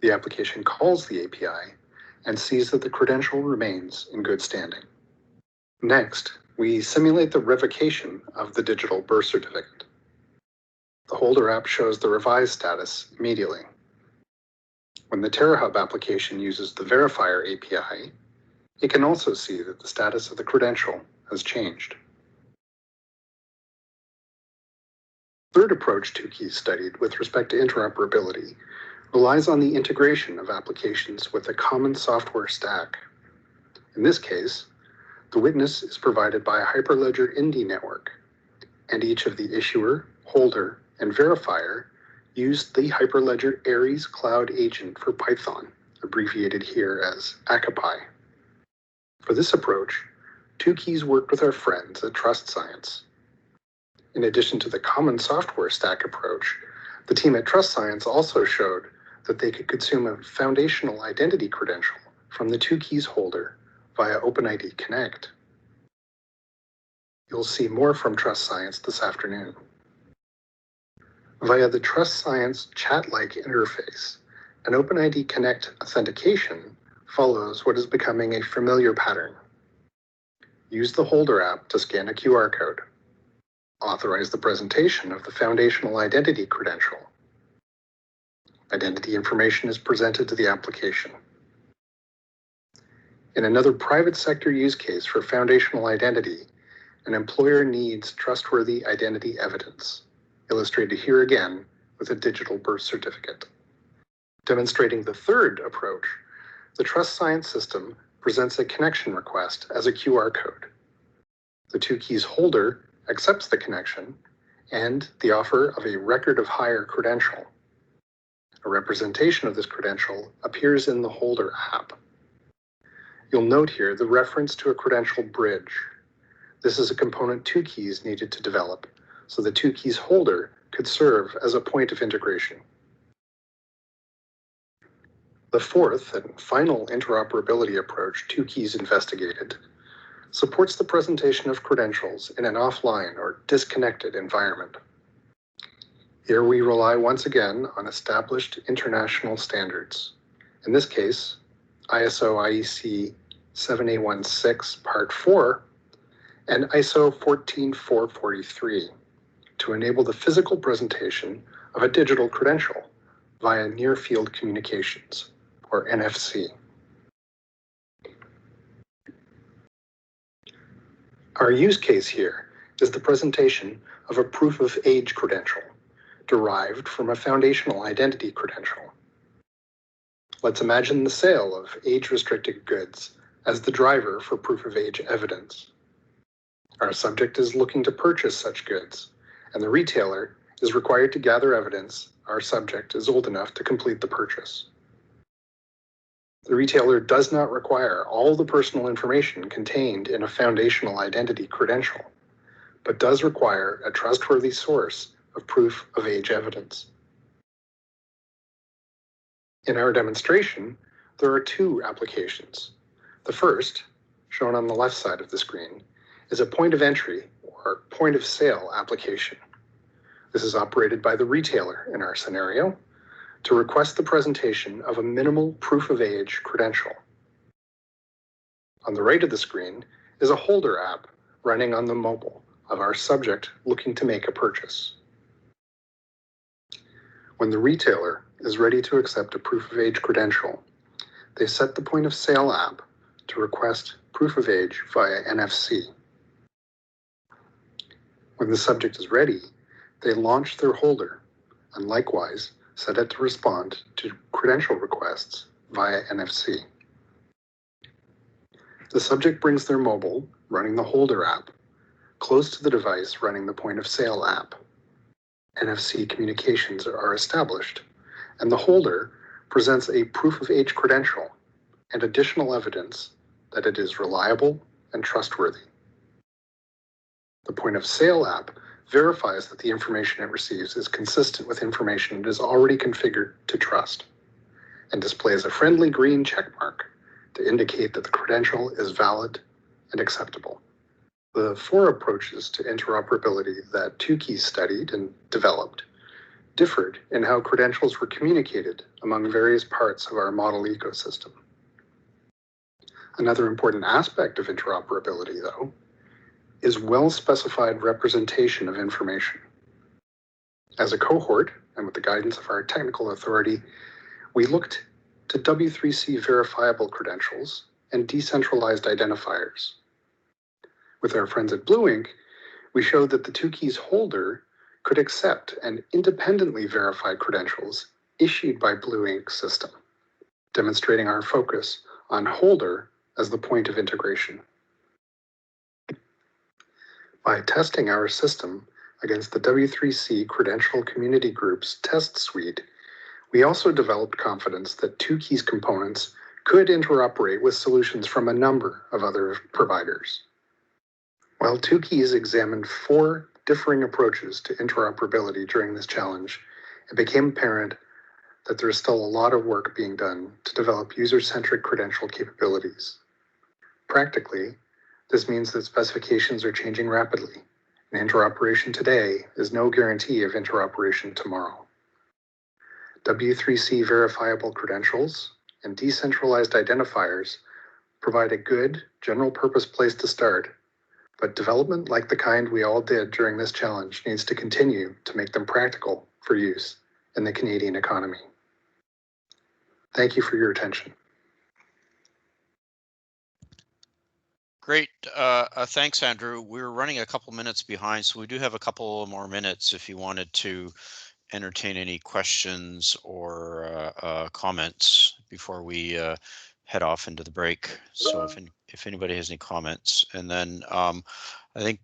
The application calls the API and sees that the credential remains in good standing. Next, we simulate the revocation of the digital birth certificate. The Holder app shows the revised status immediately. When the TerraHub application uses the verifier API, it can also see that the status of the credential has changed. Third approach 2Keys studied with respect to interoperability relies on the integration of applications with a common software stack. In this case, the witness is provided by a Hyperledger Indy network, and each of the issuer, holder, and verifier use the Hyperledger Aries Cloud Agent for Python, abbreviated here as Akapi. For this approach, 2Keys worked with our friends at Trust Science. In addition to the common software stack approach, the team at Trust Science also showed that they could consume a foundational identity credential from the 2Keys holder via OpenID Connect. You'll see more from Trust Science this afternoon. Via the Trust Science chat-like interface, an OpenID Connect authentication follows what is becoming a familiar pattern. Use the Holder app to scan a QR code. Authorize the presentation of the foundational identity credential. Identity information is presented to the application. In another private sector use case for foundational identity, an employer needs trustworthy identity evidence, illustrated here again with a digital birth certificate. Demonstrating the third approach, the Trust Science system presents a connection request as a QR code. The 2Keys holder accepts the connection and the offer of a record of hire credential. A representation of this credential appears in the Holder app. You'll note here the reference to a credential bridge. This is a component 2Keys needed to develop, so the 2Keys holder could serve as a point of integration. The fourth and final interoperability approach 2Keys investigated supports the presentation of credentials in an offline or disconnected environment. Here we rely once again on established international standards. In this case, ISO IEC 7816 Part 4 and ISO 14443 to enable the physical presentation of a digital credential via Near Field Communications, or NFC. Our use case here is the presentation of a proof of age credential derived from a foundational identity credential. Let's imagine the sale of age-restricted goods as the driver for proof of age evidence. Our subject is looking to purchase such goods, and the retailer is required to gather evidence our subject is old enough to complete the purchase. The retailer does not require all the personal information contained in a foundational identity credential, but does require a trustworthy source of proof of age evidence. In our demonstration, there are two applications. The first, shown on the left side of the screen, is a point of entry or point of sale application. This is operated by the retailer in our scenario to request the presentation of a minimal proof of age credential. On the right of the screen is a Holder app running on the mobile of our subject looking to make a purchase. When the retailer is ready to accept a proof of age credential, they set the point of sale app to request proof of age via NFC. When the subject is ready, they launch their holder and likewise set it to respond to credential requests via NFC. The subject brings their mobile, running the holder app, close to the device running the point of sale app. NFC communications are established, and the holder presents a proof of age credential and additional evidence that it is reliable and trustworthy. The point of sale app verifies that the information it receives is consistent with information it is already configured to trust, and displays a friendly green checkmark to indicate that the credential is valid and acceptable. The 4 approaches to interoperability that TwoKeys studied and developed differed in how credentials were communicated among various parts of our model ecosystem. Another important aspect of interoperability, though, is well-specified representation of information. As a cohort, and with the guidance of our technical authority, we looked to W3C verifiable credentials and decentralized identifiers. With our friends at Blue Ink, we showed that the TwoKeys holder could accept and independently verify credentials issued by Blue Ink's system, demonstrating our focus on holder as the point of integration. By testing our system against the W3C Credential Community Group's test suite, we also developed confidence that TwoKeys components could interoperate with solutions from a number of other providers. While TwoKeys examined 4 differing approaches to interoperability during this challenge, it became apparent that there is still a lot of work being done to develop user-centric credential capabilities. Practically, this means that specifications are changing rapidly, and interoperation today is no guarantee of interoperation tomorrow. W3C verifiable credentials and decentralized identifiers provide a good general-purpose place to start, but development like the kind we all did during this challenge needs to continue to make them practical for use in the Canadian economy. Thank you for your attention. Great. Thanks, Andrew. We're running a couple minutes behind, so we do have a couple more minutes if you wanted to entertain any questions or comments before we head off into the break. So if anybody has any comments, and then I think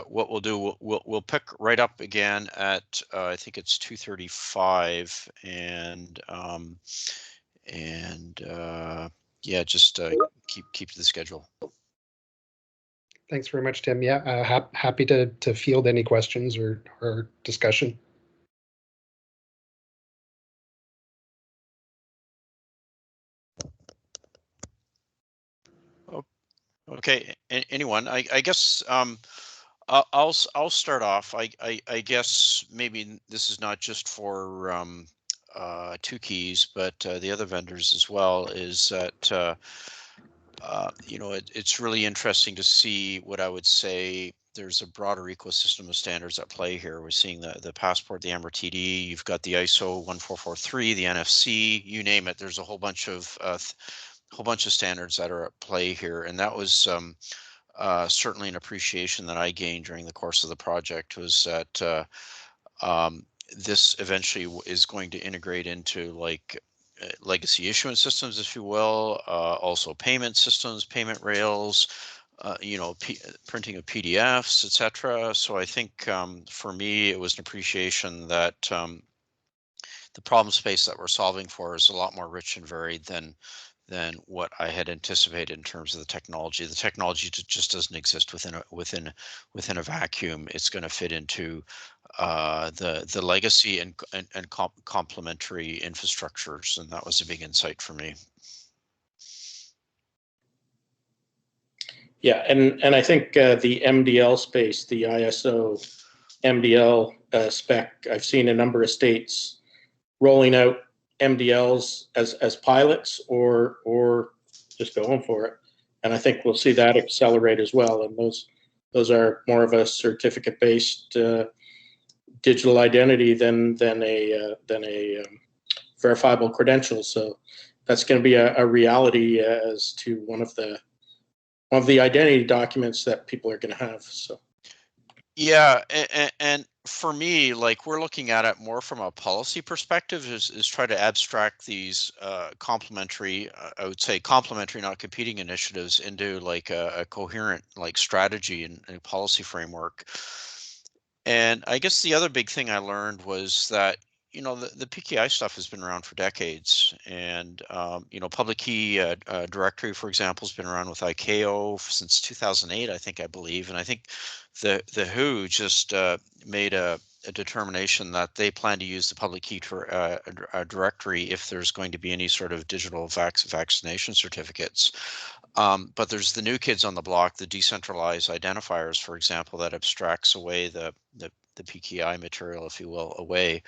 what we'll do, we'll pick right up again at I think it's 2:35, and yeah, just keep to the schedule. Thanks very much, Tim. Yeah, happy to field any questions or discussion. Okay, anyone? I guess I'll start off. I guess maybe this is not just for TwoKeys, but the other vendors as well. Is that you know, it's really interesting to see what I would say. There's a broader ecosystem of standards at play here. We're seeing the Passport, the AMBER TD. You've got the ISO 14443, the NFC. You name it. There's a whole bunch of standards that are at play here, and that was certainly an appreciation that I gained during the course of the project, was that this eventually is going to integrate into like legacy issuance systems, if you will, also payment systems, payment rails, you know, printing of PDFs, etc. So I think for me, it was an appreciation that the problem space that we're solving for is a lot more rich and varied than what I had anticipated in terms of the technology. The technology just doesn't exist within a vacuum. It's going to fit into the legacy and complementary infrastructures, and that was a big insight for me. Yeah, and I think the MDL space, the ISO MDL spec, I've seen a number of states rolling out MDLs as pilots or just going for it, and I think we'll see that accelerate as well. And those are more of a certificate-based digital identity than a verifiable credentials. So that's going to be a reality as to one of the identity documents that people are going to have. So. Yeah, and for me, like we're looking at it more from a policy perspective, is try to abstract these complementary, I would say complementary, not competing initiatives into like a coherent like strategy and policy framework. And I guess the other big thing I learned was that, you know, the PKI stuff has been around for decades, and you know, public key directory, for example, has been around with ICAO since 2008, I believe, and I think the WHO just made a determination that they plan to use the public key directory if there's going to be any sort of digital vaccination certificates. But there's the new kids on the block, the decentralized identifiers, for example, that abstracts away the PKI material, if you will, away.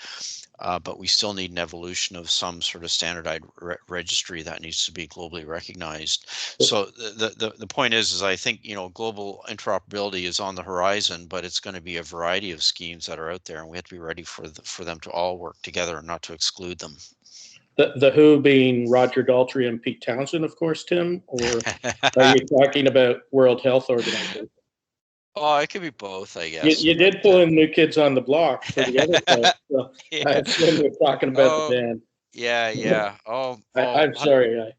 But we still need an evolution of some sort of standardized registry that needs to be globally recognized. So the point is I think, you know, global interoperability is on the horizon, but it's going to be a variety of schemes that are out there, and we have to be ready for them to all work together and not to exclude them. The WHO being Roger Daltrey and Pete Townsend, of course, Tim, or are you talking about World Health Organization? Oh, it could be both, I guess. You did pull in New Kids on the Block for the other part, so yeah. I assume you're talking about the band. Yeah. I'm sorry.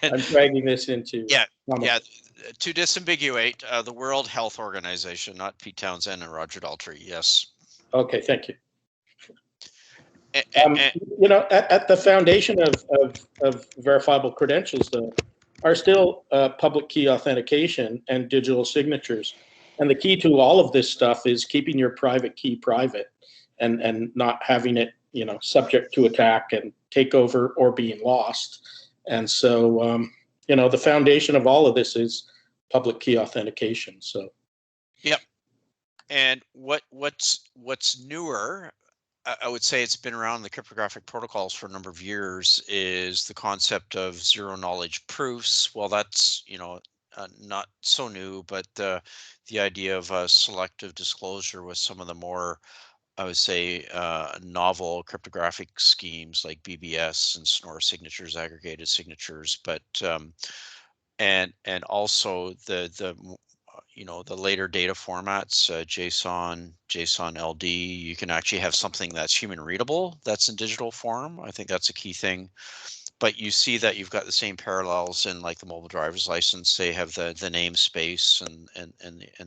I'm dragging this into yeah. To disambiguate, the World Health Organization, not Pete Townsend and Roger Daltrey. Yes. Okay, thank you. You know, at the foundation of verifiable credentials, though, are still public key authentication and digital signatures. And the key to all of this stuff is keeping your private key private and not having it, you know, subject to attack and takeover or being lost. And so, you know, the foundation of all of this is public key authentication. So, yep. And what's newer, I would say it's been around the cryptographic protocols for a number of years, is the concept of zero knowledge proofs. Well, that's, you know, not so new, but the idea of selective disclosure with some of the more, I would say, novel cryptographic schemes like BBS and Schnorr signatures, aggregated signatures, but and also the you know, the later data formats, JSON LD, you can actually have something that's human readable, that's in digital form. I think that's a key thing. But you see that you've got the same parallels in like the mobile driver's license. They have the namespace and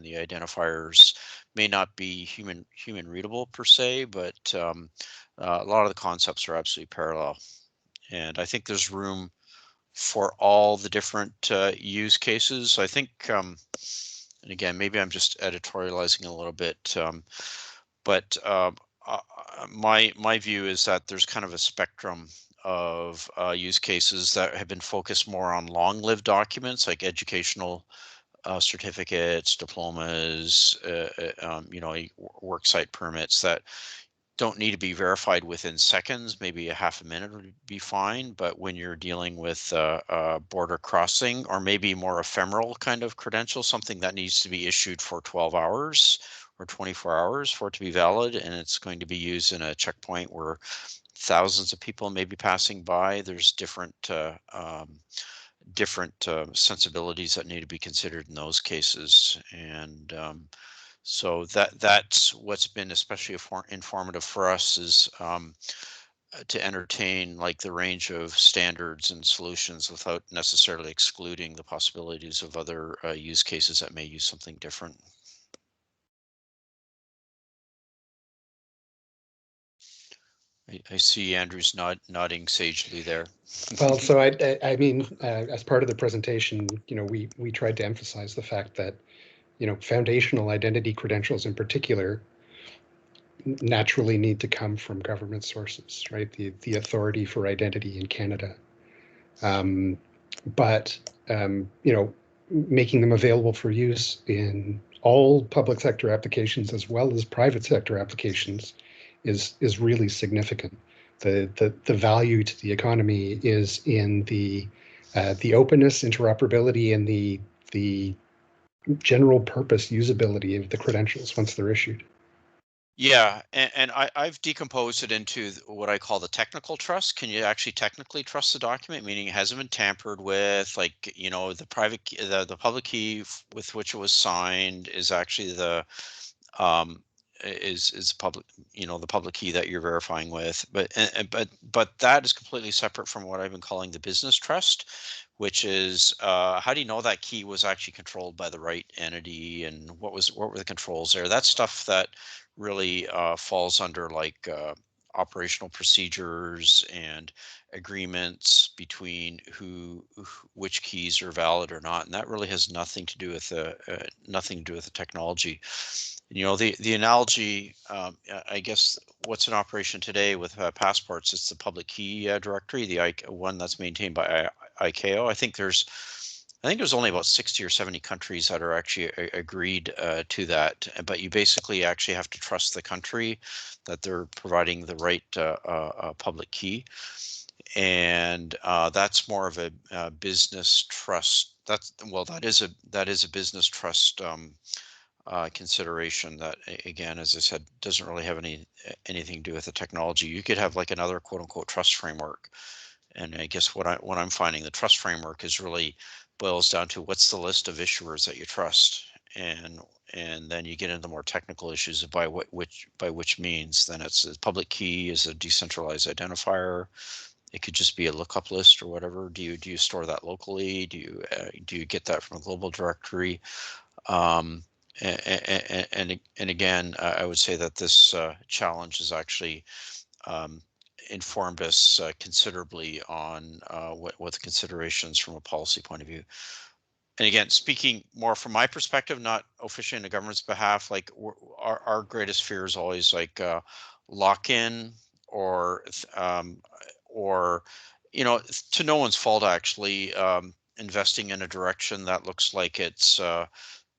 the identifiers may not be human readable per se, but a lot of the concepts are absolutely parallel. And I think there's room for all the different use cases. I think, and again, maybe I'm just editorializing a little bit, but my view is that there's kind of a spectrum of use cases that have been focused more on long-lived documents like educational certificates, diplomas, you know, worksite permits that don't need to be verified within seconds. Maybe a half a minute would be fine. But when you're dealing with border crossing or maybe more ephemeral kind of credential, something that needs to be issued for 12 hours or 24 hours for it to be valid, and it's going to be used in a checkpoint where thousands of people may be passing by, there's different sensibilities that need to be considered in those cases. And so that's what's been especially informative for us, is to entertain like the range of standards and solutions without necessarily excluding the possibilities of other use cases that may use something different. I see Andrew's nodding sagely there. Well, so I mean, as part of the presentation, you know, we tried to emphasize the fact that, you know, foundational identity credentials in particular naturally need to come from government sources, right? The authority for identity in Canada. But you know, making them available for use in all public sector applications as well as private sector applications is really significant. The value to the economy is in the openness, interoperability, and the general purpose usability of the credentials once they're issued. Yeah, and I've decomposed it into what I call the technical trust. Can you actually technically trust the document, meaning it hasn't been tampered with? Like, you know, the private key, the public key with which it was signed is actually the um, is public, you know, the public key that you're verifying with. But that is completely separate from what I've been calling the business trust, which is how do you know that key was actually controlled by the right entity, and what were the controls there? That's stuff that really falls under like operational procedures and agreements between which keys are valid or not, and that really has nothing to do with the technology. You know, the analogy, I guess, what's in operation today with passports, it's the public key directory, the one that's maintained by ICAO. I think there's only about 60 or 70 countries that are actually agreed to that. But you basically actually have to trust the country that they're providing the right public key, and that's more of a business trust. That is a business trust consideration that, again, as I said, doesn't really have anything to do with the technology. You could have like another quote unquote trust framework, and I guess what I'm finding, the trust framework is really boils down to what's the list of issuers that you trust, and then you get into more technical issues of by which means. Then it's a public key is a decentralized identifier. It could just be a lookup list or whatever. Do you store that locally? Do you get that from a global directory? And again, I would say that this challenge has actually informed us considerably on what the considerations from a policy point of view. And again, speaking more from my perspective, not officially on the government's behalf, like our greatest fear is always like lock-in or you know, to no one's fault actually, investing in a direction that looks like it's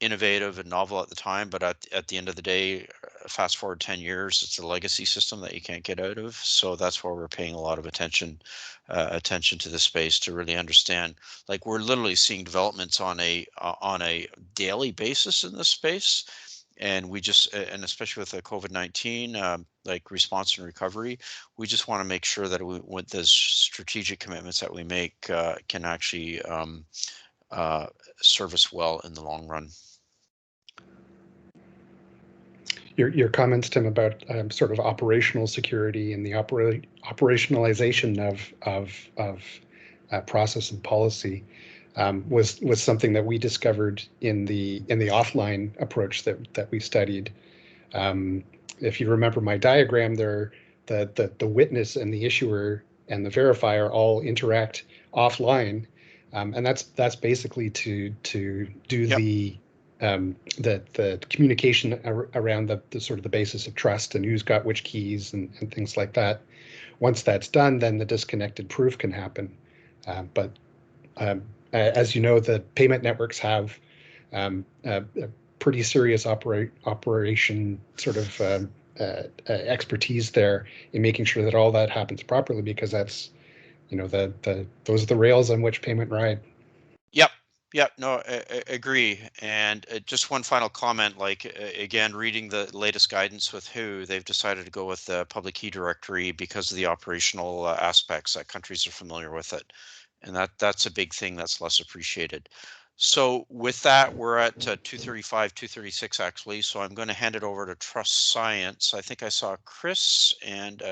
innovative and novel at the time, but at the end of the day, fast forward 10 years, it's a legacy system that you can't get out of. So that's why we're paying a lot of attention to the space to really understand. Like, we're literally seeing developments on a daily basis in this space, and we just, and especially with the COVID-19 like response and recovery, we just want to make sure that with the strategic commitments that we make can actually serve us well in the long run. Your comments, Tim, about sort of operational security and the operationalization of process and policy was something that we discovered in the offline approach that we studied. If you remember my diagram there, the witness and the issuer and the verifier all interact offline, and that's basically to do Yep. the communication around the sort of the basis of trust and who's got which keys and things like that. Once that's done, then the disconnected proof can happen. But as you know, the payment networks have a pretty serious operation sort of expertise there in making sure that all that happens properly, because that's, you know, those are the rails on which payment ride. Yep, no, I agree. And just one final comment, like, again, reading the latest guidance with WHO, they've decided to go with the public key directory because of the operational aspects that countries are familiar with it. And that's a big thing that's less appreciated. So with that, we're at 235, 236 actually. So I'm going to hand it over to Trust Science. I think I saw Chris, and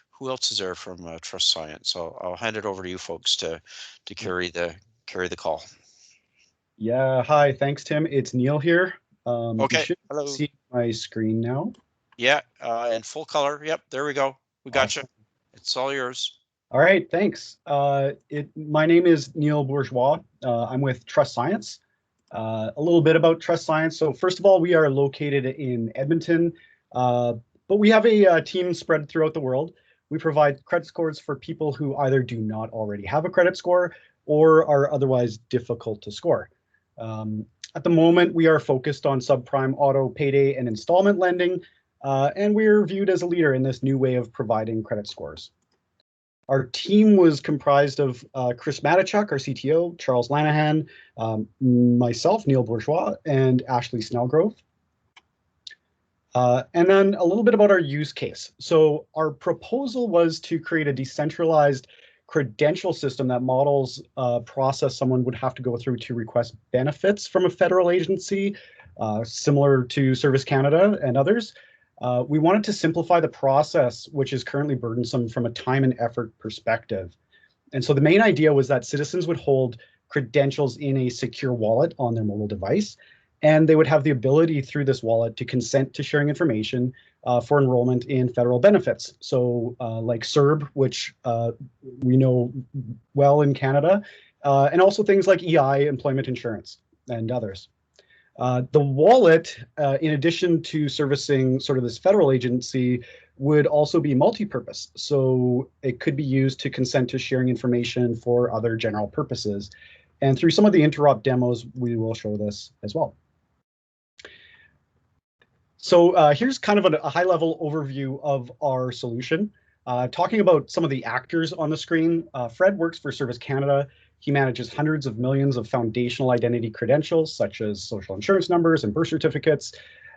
who else is there from Trust Science? I'll hand it over to you folks to carry the call. Yeah, hi, thanks, Tim. It's Neil here. Okay, you should hello. see my screen now. Yeah, and full color. Yep, there we go. We got Awesome. you. It's all yours. All right, thanks. My name is Neil Bourgeois. I'm with Trust Science. A little bit about Trust Science. So first of all, we are located in Edmonton, but we have a team spread throughout the world. We provide credit scores for people who either do not already have a credit score or are otherwise difficult to score. At the moment, we are focused on subprime auto, payday, and installment lending, and we're viewed as a leader in this new way of providing credit scores. Our team was comprised of Chris Matichuk, our CTO, Charles Lanahan, myself, Neil Bourgeois, and Ashley Snellgrove. And then a little bit about our use case. So our proposal was to create a decentralized credential system that models a process someone would have to go through to request benefits from a federal agency, similar to Service Canada and others. We wanted to simplify the process, which is currently burdensome from a time and effort perspective. And so the main idea was that citizens would hold credentials in a secure wallet on their mobile device, and they would have the ability through this wallet to consent to sharing information for enrollment in federal benefits. So like CERB, which we know well in Canada, and also things like EI, employment insurance, and others. The wallet, in addition to servicing sort of this federal agency, would also be multi-purpose. So it could be used to consent to sharing information for other general purposes. And through some of the interop demos, we will show this as well. So here's kind of a high-level overview of our solution. Talking about some of the actors on the screen, Fred works for Service Canada. He manages hundreds of millions of foundational identity credentials, such as social insurance numbers and birth certificates.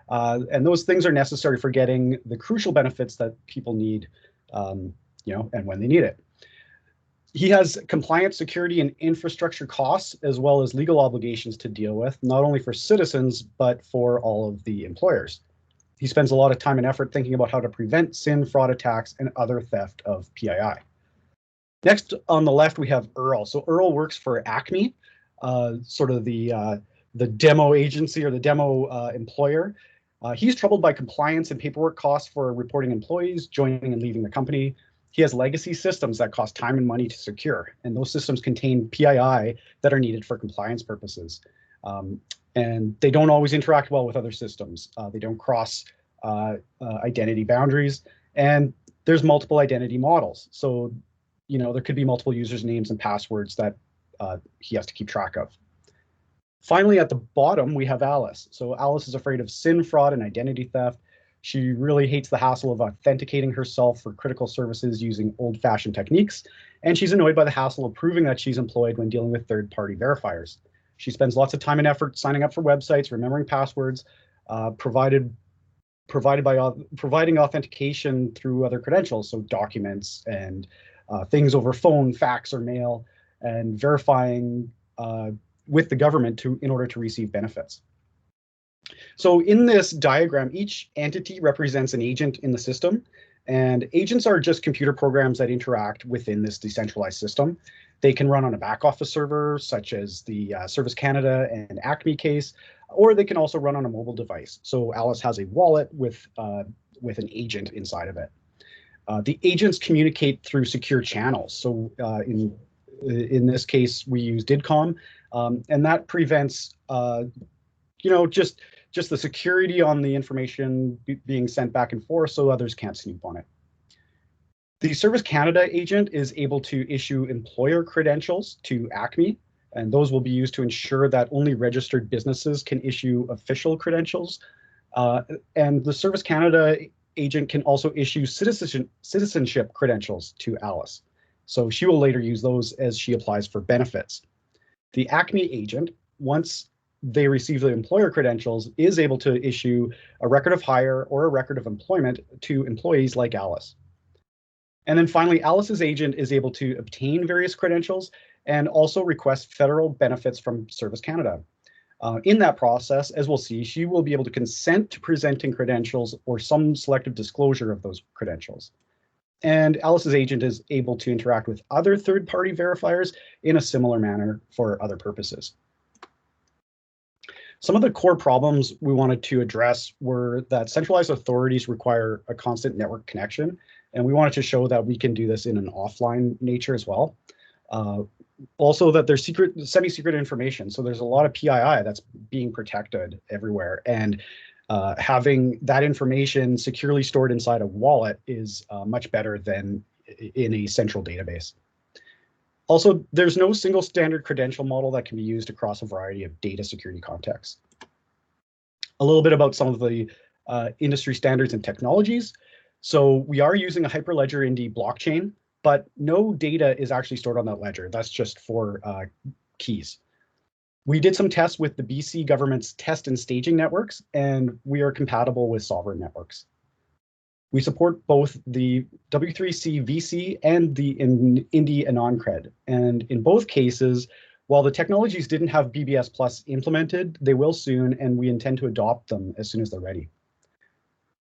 And those things are necessary for getting the crucial benefits that people need, and when they need it. He has compliance, security, and infrastructure costs, as well as legal obligations to deal with, not only for citizens, but for all of the employers. He spends a lot of time and effort thinking about how to prevent SIN, fraud attacks, and other theft of PII. Next on the left, we have Earl. So Earl works for Acme, sort of the demo agency or the demo employer. He's troubled by compliance and paperwork costs for reporting employees joining and leaving the company. He has legacy systems that cost time and money to secure, and those systems contain PII that are needed for compliance purposes. And they don't always interact well with other systems. They don't cross identity boundaries, and there's multiple identity models. So, there could be multiple users' names and passwords that he has to keep track of. Finally, at the bottom, we have Alice. So Alice is afraid of SIN, fraud, and identity theft. She really hates the hassle of authenticating herself for critical services using old-fashioned techniques, and she's annoyed by the hassle of proving that she's employed when dealing with third-party verifiers. She spends lots of time and effort signing up for websites, remembering passwords, providing authentication through other credentials, so documents and things over phone, fax, or mail, and verifying with the government in order to receive benefits. So in this diagram, each entity represents an agent in the system, and agents are just computer programs that interact within this decentralized system. They can run on a back office server, such as the Service Canada and Acme case, or they can also run on a mobile device. So Alice has a wallet with an agent inside of it. The agents communicate through secure channels. So in this case, we use DIDCOM, and that prevents just the security on the information being sent back and forth so others can't snoop on it. The Service Canada agent is able to issue employer credentials to Acme, and those will be used to ensure that only registered businesses can issue official credentials. And the Service Canada agent can also issue citizenship credentials to Alice. So she will later use those as she applies for benefits. The Acme agent, once they receive the employer credentials, is able to issue a record of hire or a record of employment to employees like Alice. And then finally, Alice's agent is able to obtain various credentials and also request federal benefits from Service Canada. In that process, as we'll see, she will be able to consent to presenting credentials or some selective disclosure of those credentials. And Alice's agent is able to interact with other third-party verifiers in a similar manner for other purposes. Some of the core problems we wanted to address were that centralized authorities require a constant network connection, and we wanted to show that we can do this in an offline nature as well. Also that there's semi-secret information, so there's a lot of PII that's being protected everywhere, and having that information securely stored inside a wallet is much better than in a central database. Also, there's no single standard credential model that can be used across a variety of data security contexts. A little bit about some of the industry standards and technologies. So we are using a Hyperledger Indy blockchain, but no data is actually stored on that ledger. That's just for keys. We did some tests with the BC government's test and staging networks, and we are compatible with sovereign networks. We support both the W3C VC and the Indie AnonCred. And in both cases, while the technologies didn't have BBS Plus implemented, they will soon, and we intend to adopt them as soon as they're ready.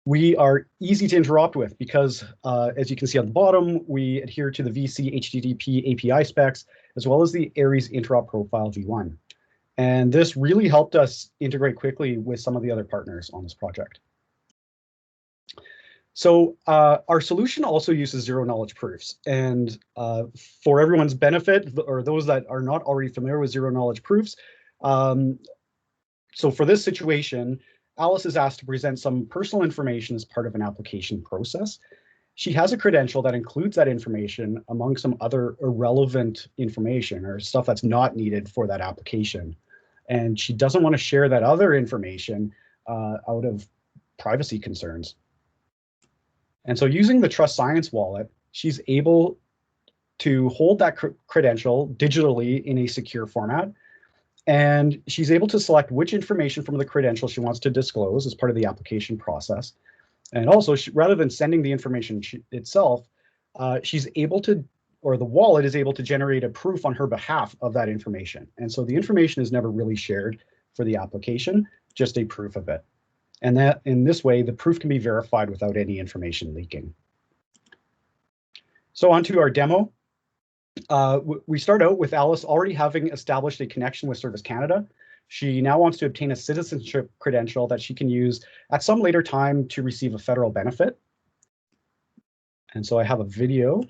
We are easy to interrupt with because, as you can see on the bottom, we adhere to the VC HTTP API specs, as well as the Aries interop profile v1. And this really helped us integrate quickly with some of the other partners on this project. So our solution also uses zero-knowledge proofs. And for everyone's benefit, or those that are not already familiar with zero-knowledge proofs, so for this situation, Alice is asked to present some personal information as part of an application process. She has a credential that includes that information among some other irrelevant information or stuff that's not needed for that application. And she doesn't want to share that other information out of privacy concerns. And so using the Trust Science wallet, she's able to hold that credential digitally in a secure format. And she's able to select which information from the credential she wants to disclose as part of the application process. And also, rather than sending the information itself, she's able to, or the wallet is able to generate a proof on her behalf of that information. And so the information is never really shared for the application, just a proof of it. And that in this way, the proof can be verified without any information leaking. So on to our demo. We start out with Alice already having established a connection with Service Canada. She now wants to obtain a citizenship credential that she can use at some later time to receive a federal benefit. And so I have a video.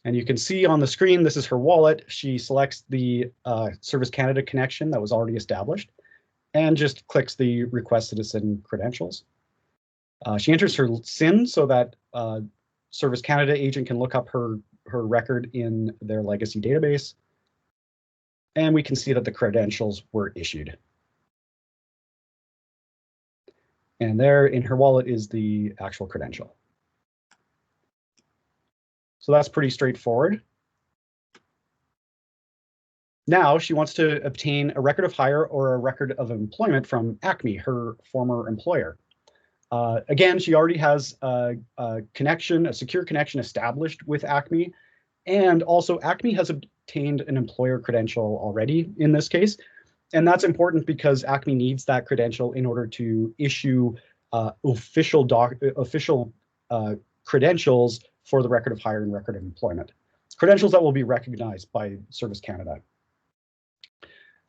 And you can see on the screen, this is her wallet. She selects the Service Canada connection that was already established and just clicks the request citizen credentials. She enters her SIN so that Service Canada agent can look up her record in their legacy database. And we can see that the credentials were issued. And there in her wallet is the actual credential. So that's pretty straightforward. Now she wants to obtain a record of hire or a record of employment from Acme, her former employer. Again, she already has a connection, a secure connection established with Acme. And also Acme has obtained an employer credential already in this case. And that's important because Acme needs that credential in order to issue official credentials for the record of hire and record of employment. Credentials that will be recognized by Service Canada.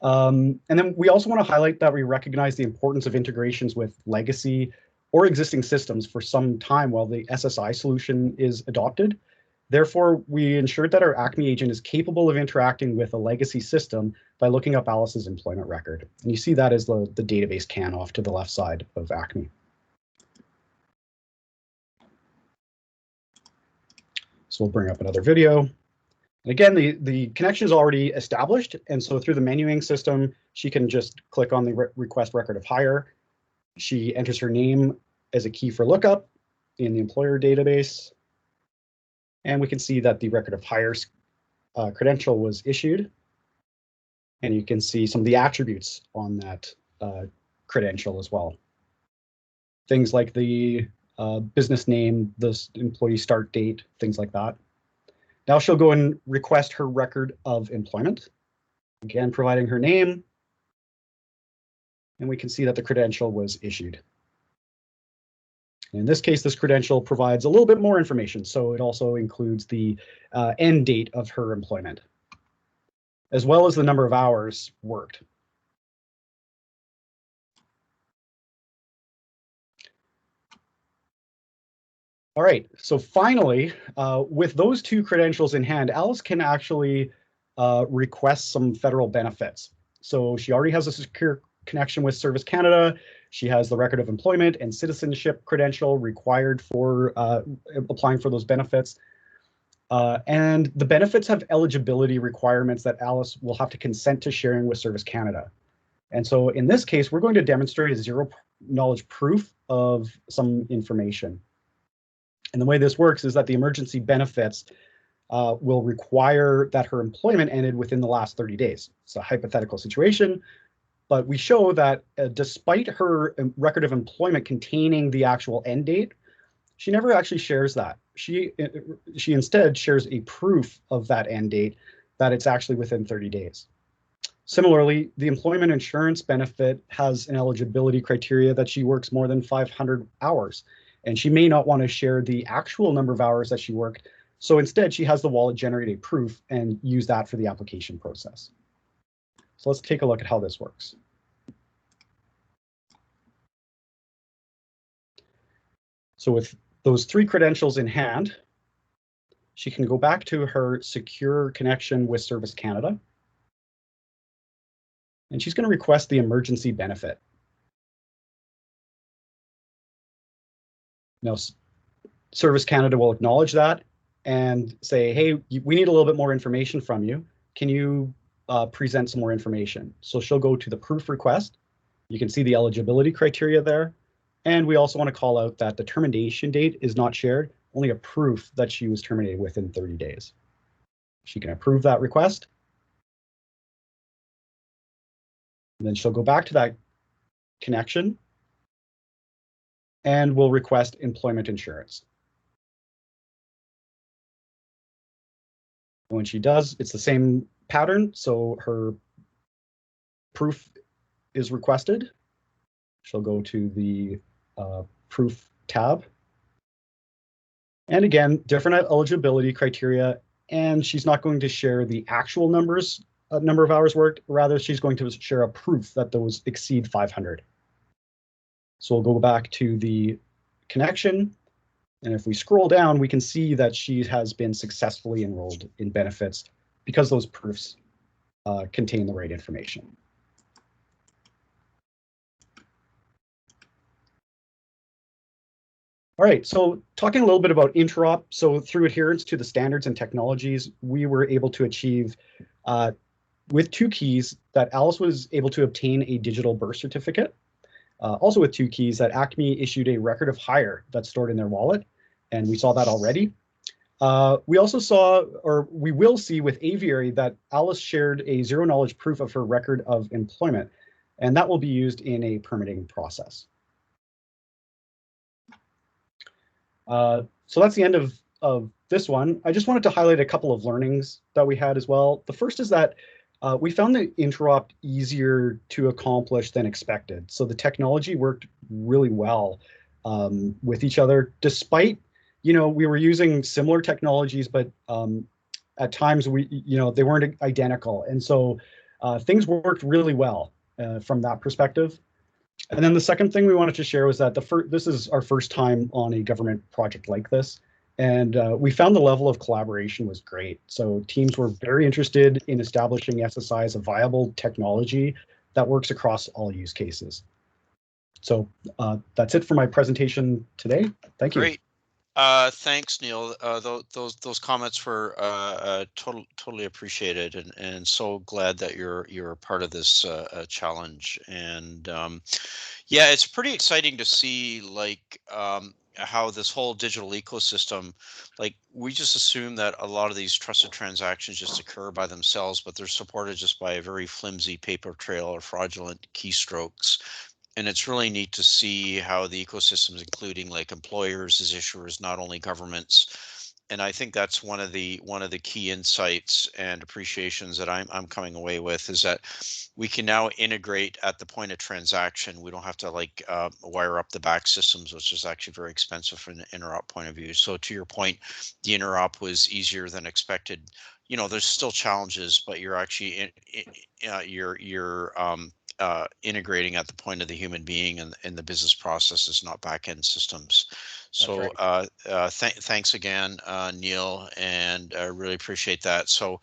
And then we also want to highlight that we recognize the importance of integrations with legacy or existing systems for some time while the SSI solution is adopted. Therefore, we ensured that our Acme agent is capable of interacting with a legacy system by looking up Alice's employment record. And you see that as the database can off to the left side of Acme. So we'll bring up another video. And again, the connection is already established. And so through the menuing system, she can just click on the request record of hire. She enters her name as a key for lookup in the employer database. And we can see that the record of hire credential was issued. And you can see some of the attributes on that credential as well. Things like the business name, the employee start date, things like that. Now she'll go and request her record of employment, again, providing her name. And we can see that the credential was issued. In this case, this credential provides a little bit more information. So it also includes the end date of her employment, as well as the number of hours worked. All right, so finally, with those two credentials in hand, Alice can actually request some federal benefits. So she already has a secure connection with Service Canada. She has the record of employment and citizenship credential required for applying for those benefits. And the benefits have eligibility requirements that Alice will have to consent to sharing with Service Canada. And so in this case, we're going to demonstrate a zero knowledge proof of some information. And the way this works is that the emergency benefits will require that her employment ended within the last 30 days. It's a hypothetical situation, but we show that despite her record of employment containing the actual end date, she never actually shares that. She instead shares a proof of that end date, that it's actually within 30 days. Similarly, the employment insurance benefit has an eligibility criteria that she works more than 500 hours, and she may not want to share the actual number of hours that she worked. So instead, she has the wallet generate a proof and use that for the application process. So let's take a look at how this works. So with those 3 credentials in hand, she can go back to her secure connection with Service Canada. And she's going to request the emergency benefit. Now, Service Canada will acknowledge that and say, hey, we need a little bit more information from you. Can you present some more information? So she'll go to the proof request. You can see the eligibility criteria there. And we also want to call out that the termination date is not shared, only a proof that she was terminated within 30 days. She can approve that request. And then she'll go back to that connection and will request employment insurance. And when she does, it's the same pattern. So her proof is requested. She'll go to the proof tab. And again, different eligibility criteria, and she's not going to share the actual number of hours worked. Rather, she's going to share a proof that those exceed 500. So we'll go back to the connection. And if we scroll down, we can see that she has been successfully enrolled in benefits because those proofs contain the right information. All right, so talking a little bit about interop. So through adherence to the standards and technologies, we were able to achieve with 2 keys that Alice was able to obtain a digital birth certificate. Also with 2 keys that Acme issued a record of hire that's stored in their wallet, and we saw that already. We also saw, or we will see with Aviary, that Alice shared a zero knowledge proof of her record of employment, and that will be used in a permitting process. So that's the end of this one. I just wanted to highlight a couple of learnings that we had as well. The first is that we found the interop easier to accomplish than expected. So the technology worked really well with each other, despite, we were using similar technologies, but at times they weren't identical. And so things worked really well from that perspective. And then the second thing we wanted to share was that this is our first time on a government project like this. And we found the level of collaboration was great. So teams were very interested in establishing SSI as a viable technology that works across all use cases. So that's it for my presentation today. Thank you. Great. Thanks, Neil. Those comments were totally appreciated, and so glad that you're a part of this challenge. And yeah, it's pretty exciting to see how this whole digital ecosystem, we just assume that a lot of these trusted transactions just occur by themselves, but they're supported just by a very flimsy paper trail or fraudulent keystrokes. And it's really neat to see how the ecosystems, including employers as issuers, not only governments. And I think that's one of the key insights and appreciations that I'm coming away with, is that we can now integrate at the point of transaction. We don't have to wire up the back systems, which is actually very expensive from an interop point of view. So to your point, the interop was easier than expected. There's still challenges, but you're actually integrating at the point of the human being and the business processes, not back-end systems. So right. Thanks again, Neil, and I really appreciate that. So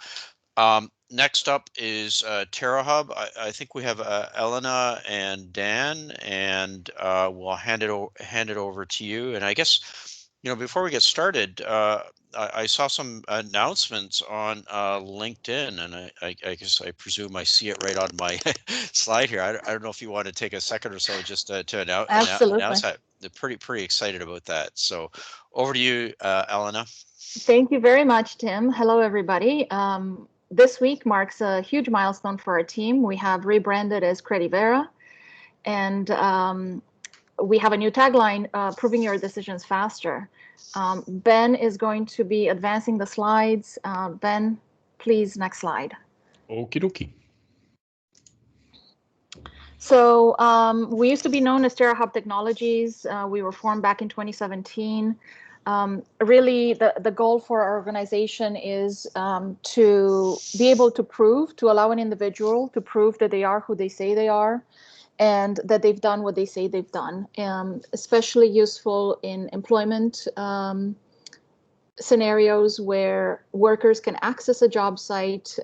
next up is TerraHub. I think we have Elena and Dan, and we'll hand it over to you. And I guess, before we get started, I saw some announcements on LinkedIn, and I presume I see it right on my slide here. I don't know if you want to take a second or so just to announce that. they're pretty excited about that. So over to you, Elena. Thank you very much, Tim. Hello, everybody. This week marks a huge milestone for our team. We have rebranded as Credivera, and we have a new tagline, proving your decisions faster. Ben is going to be advancing the slides. Ben, please, next slide. Okie dokie. So we used to be known as TerraHub Technologies. We were formed back in 2017. Really, the goal for our organization is to be able to allow an individual to prove that they are who they say they are, and that they've done what they say they've done. Especially useful in employment scenarios where workers can access a job site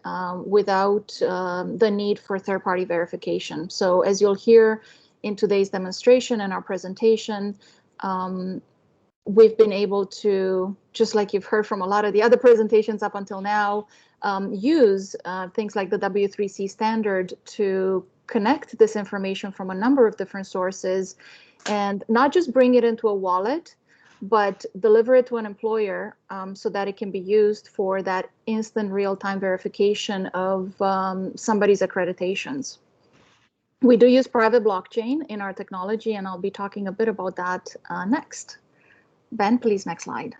without the need for third-party verification. So as you'll hear in today's demonstration and our presentation, we've been able to, just like you've heard from a lot of the other presentations up until now, use things like the W3C standard to connect this information from a number of different sources and not just bring it into a wallet, but deliver it to an employer so that it can be used for that instant real-time verification of somebody's accreditations. We do use private blockchain in our technology, and I'll be talking a bit about that next. Ben, please, next slide.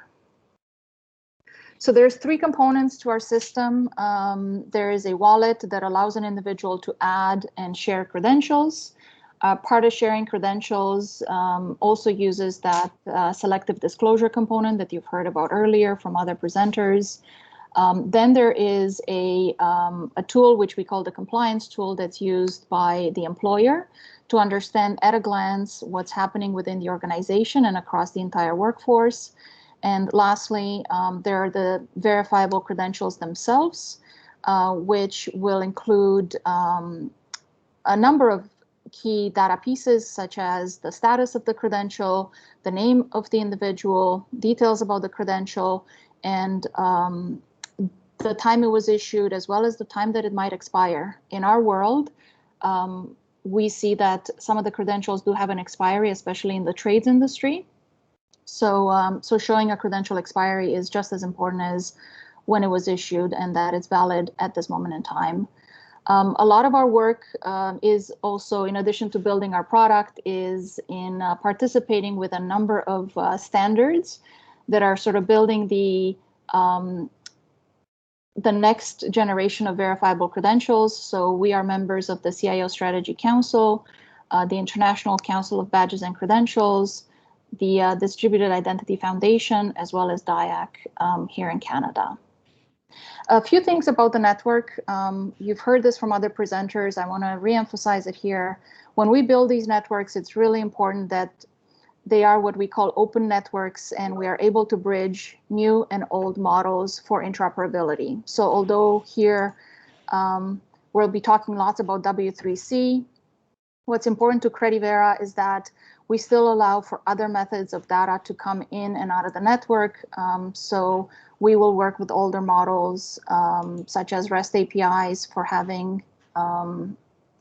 So there's three components to our system. There is a wallet that allows an individual to add and share credentials. Part of sharing credentials also uses that selective disclosure component that you've heard about earlier from other presenters. Then there is a tool which we call the compliance tool that's used by the employer to understand at a glance what's happening within the organization and across the entire workforce. And lastly, there are the verifiable credentials themselves, which will include a number of key data pieces, such as the status of the credential, the name of the individual, details about the credential, and the time it was issued, as well as the time that it might expire. In our world, we see that some of the credentials do have an expiry, especially in the trades industry. So, so showing a credential expiry is just as important as when it was issued and that it's valid at this moment in time. A lot of our work is also, in addition to building our product, is in participating with a number of standards that are sort of building the next generation of verifiable credentials. So we are members of the CIO Strategy Council, the International Council of Badges and Credentials, the Distributed Identity Foundation, as well as DIAC here in Canada. A few things about the network. You've heard this from other presenters. I want to reemphasize it here. When we build these networks, it's really important that they are what we call open networks, and we are able to bridge new and old models for interoperability. So although here we'll be talking lots about W3C, what's important to Credivera is that we still allow for other methods of data to come in and out of the network. So we will work with older models, such as REST APIs, for having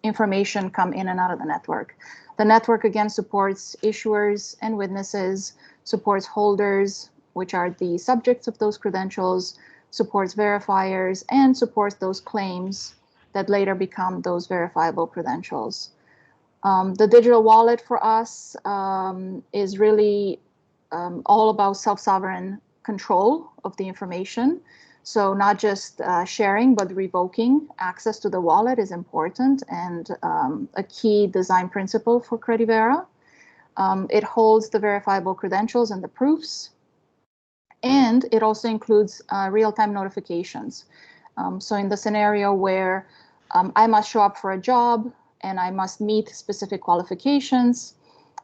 information come in and out of the network. The network, again, supports issuers and witnesses, supports holders, which are the subjects of those credentials, supports verifiers, and supports those claims that later become those verifiable credentials. The digital wallet for us is really all about self-sovereign control of the information. So not just sharing, but revoking access to the wallet is important and a key design principle for Credivera. It holds the verifiable credentials and the proofs, and it also includes real-time notifications. So in the scenario where I must show up for a job and I must meet specific qualifications,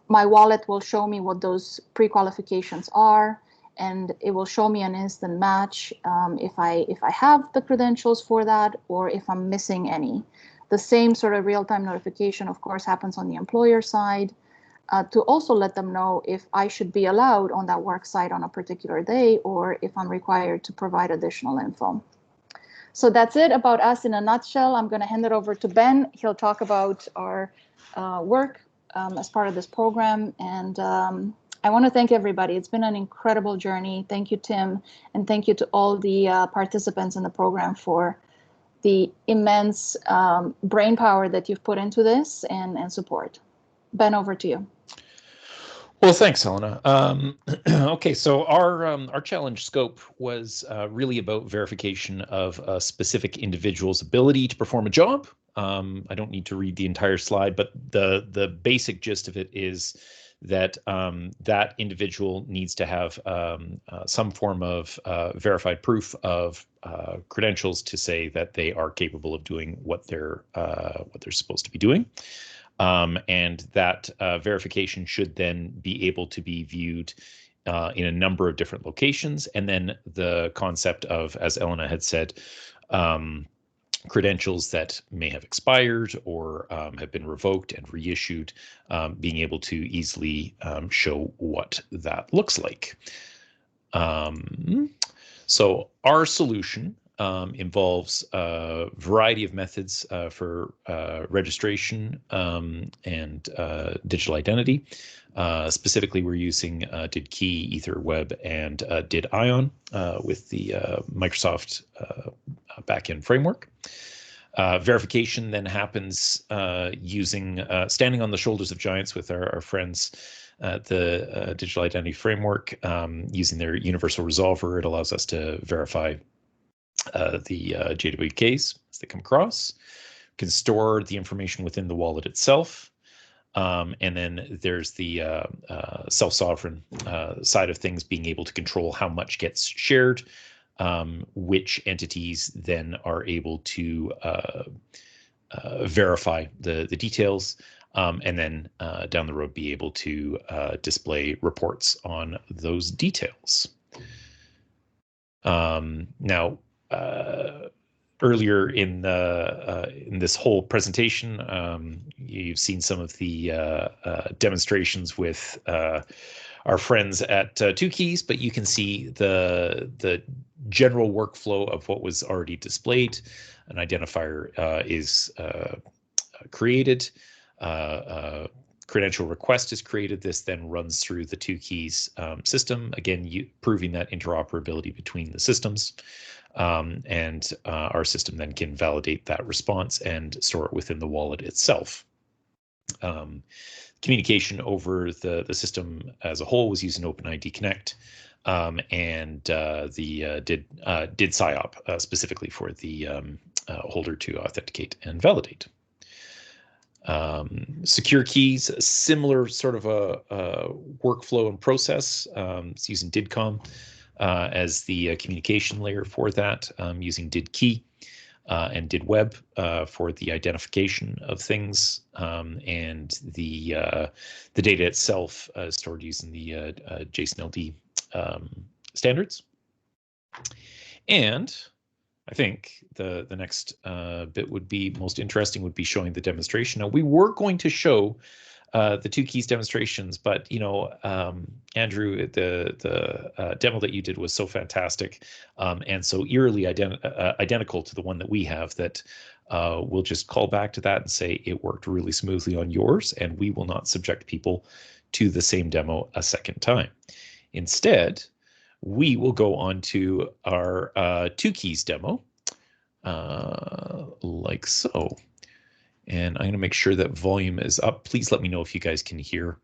my wallet will show me what those pre-qualifications are, and it will show me an instant match if I have the credentials for that or if I'm missing any. The same sort of real-time notification, of course, happens on the employer side to also let them know if I should be allowed on that work site on a particular day or if I'm required to provide additional info. So that's it about us in a nutshell. I'm going to hand it over to Ben. He'll talk about our work as part of this program. And I want to thank everybody. It's been an incredible journey. Thank you, Tim, and thank you to all the participants in the program for the immense brain power that you've put into this and support. Ben, over to you. Well, thanks, Helena. Okay, so our challenge scope was really about verification of a specific individual's ability to perform a job. I don't need to read the entire slide, but the basic gist of it is that that individual needs to have some form of verified proof of credentials to say that they are capable of doing what they're supposed to be doing. And that verification should then be able to be viewed in a number of different locations. And then the concept of, as Elena had said, credentials that may have expired or have been revoked and reissued, being able to easily show what that looks like. So our solution involves a variety of methods for registration and digital identity. Specifically, we're using DidKey, EtherWeb, and DidION with the Microsoft backend framework. Verification then happens using standing on the shoulders of giants with our friends at the Digital Identity Framework. Using their universal resolver, it allows us to verify the JWKs as they come across. We can store the information within the wallet itself. And then there's the self-sovereign side of things, being able to control how much gets shared, which entities then are able to verify the details, and then down the road be able to display reports on those details. Now, earlier in this whole presentation, you've seen some of the demonstrations with our friends at 2Keys, but you can see the general workflow of what was already displayed. An identifier is created. Credential request is created. This then runs through the 2Keys system, again, proving that interoperability between the systems. And our system then can validate that response and store it within the wallet itself. Communication over the system as a whole was using OpenID Connect, and the did SIOP specifically for the holder to authenticate and validate. Secure keys, a similar sort of a workflow and process. It's using DIDCOM as the communication layer for that, using DidKey and DidWeb for the identification of things, and the data itself stored using the JSON-LD standards. And I think the next bit would be most interesting, would be showing the demonstration. Now, we were going to show the 2Keys demonstrations, but Andrew, the demo that you did was so fantastic, and so eerily identical to the one that we have, that we'll just call back to that and say it worked really smoothly on yours, and we will not subject people to the same demo a second time. Instead, we will go on to our 2Keys demo, like so. And I'm going to make sure that volume is up. Please let me know if you guys can hear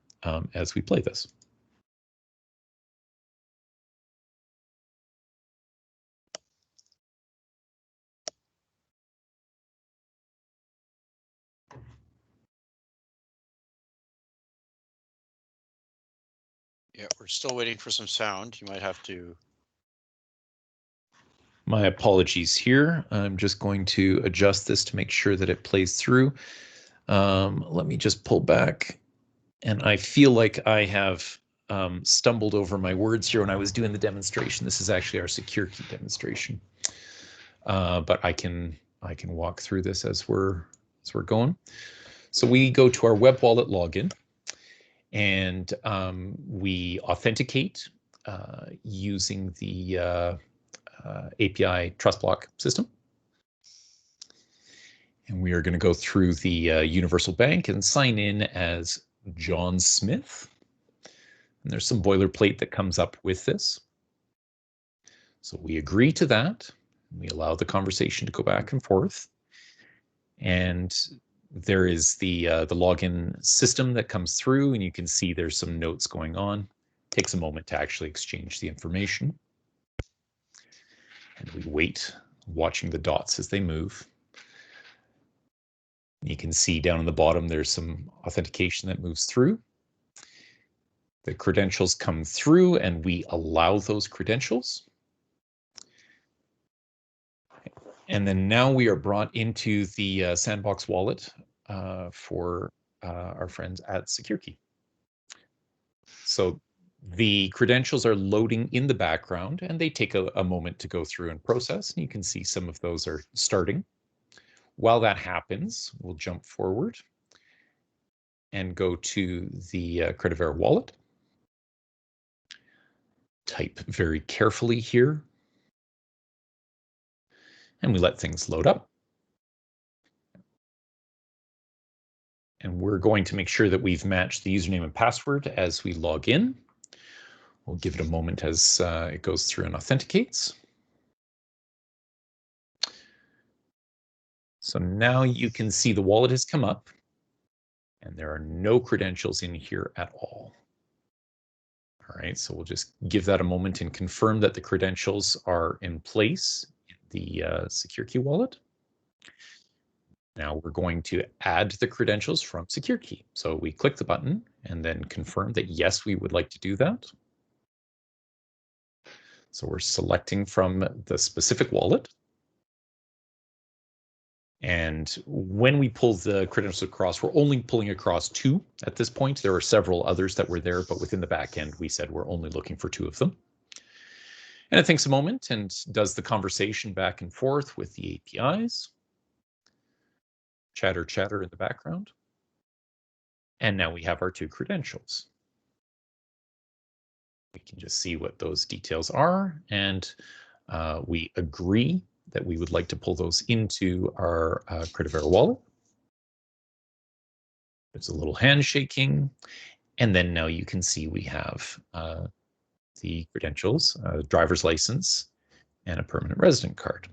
as we play this. Yeah, we're still waiting for some sound. You might have to. My apologies here. I'm just going to adjust this to make sure that it plays through. Let me just pull back. And I feel like I have stumbled over my words here when I was doing the demonstration. This is actually our secure key demonstration. But I can walk through this as we're going. So we go to our web wallet login, and we authenticate using the API trust block system. And we are going to go through the universal bank and sign in as John Smith. And there's some boilerplate that comes up with this. So we agree to that. We allow the conversation to go back and forth. And there is the login system that comes through, and you can see there's some notes going on. Takes a moment to actually exchange the information. And we wait, watching the dots as they move. You can see down on the bottom, there's some authentication that moves through. The credentials come through and we allow those credentials. And then now we are brought into the Sandbox wallet for our friends at SecureKey. So the credentials are loading in the background and they take a moment to go through and process. And you can see some of those are starting. While that happens, we'll jump forward and go to the Credivera wallet. Type very carefully here. And we let things load up. And we're going to make sure that we've matched the username and password as we log in. We'll give it a moment as it goes through and authenticates. So now you can see the wallet has come up and there are no credentials in here at all. All right, so we'll just give that a moment and confirm that the credentials are in place in the SecureKey wallet. Now we're going to add the credentials from SecureKey. So we click the button and then confirm that yes, we would like to do that. So we're selecting from the specific wallet. And when we pull the credentials across, we're only pulling across 2 at this point. There are several others that were there, but within the back end, we said we're only looking for 2 of them. And it thinks a moment and does the conversation back and forth with the APIs. Chatter, chatter in the background. And now we have our 2 credentials. We can just see what those details are, and we agree that we would like to pull those into our Credivera wallet. There's a little handshaking, and then now you can see we have the credentials, driver's license, and a permanent resident card.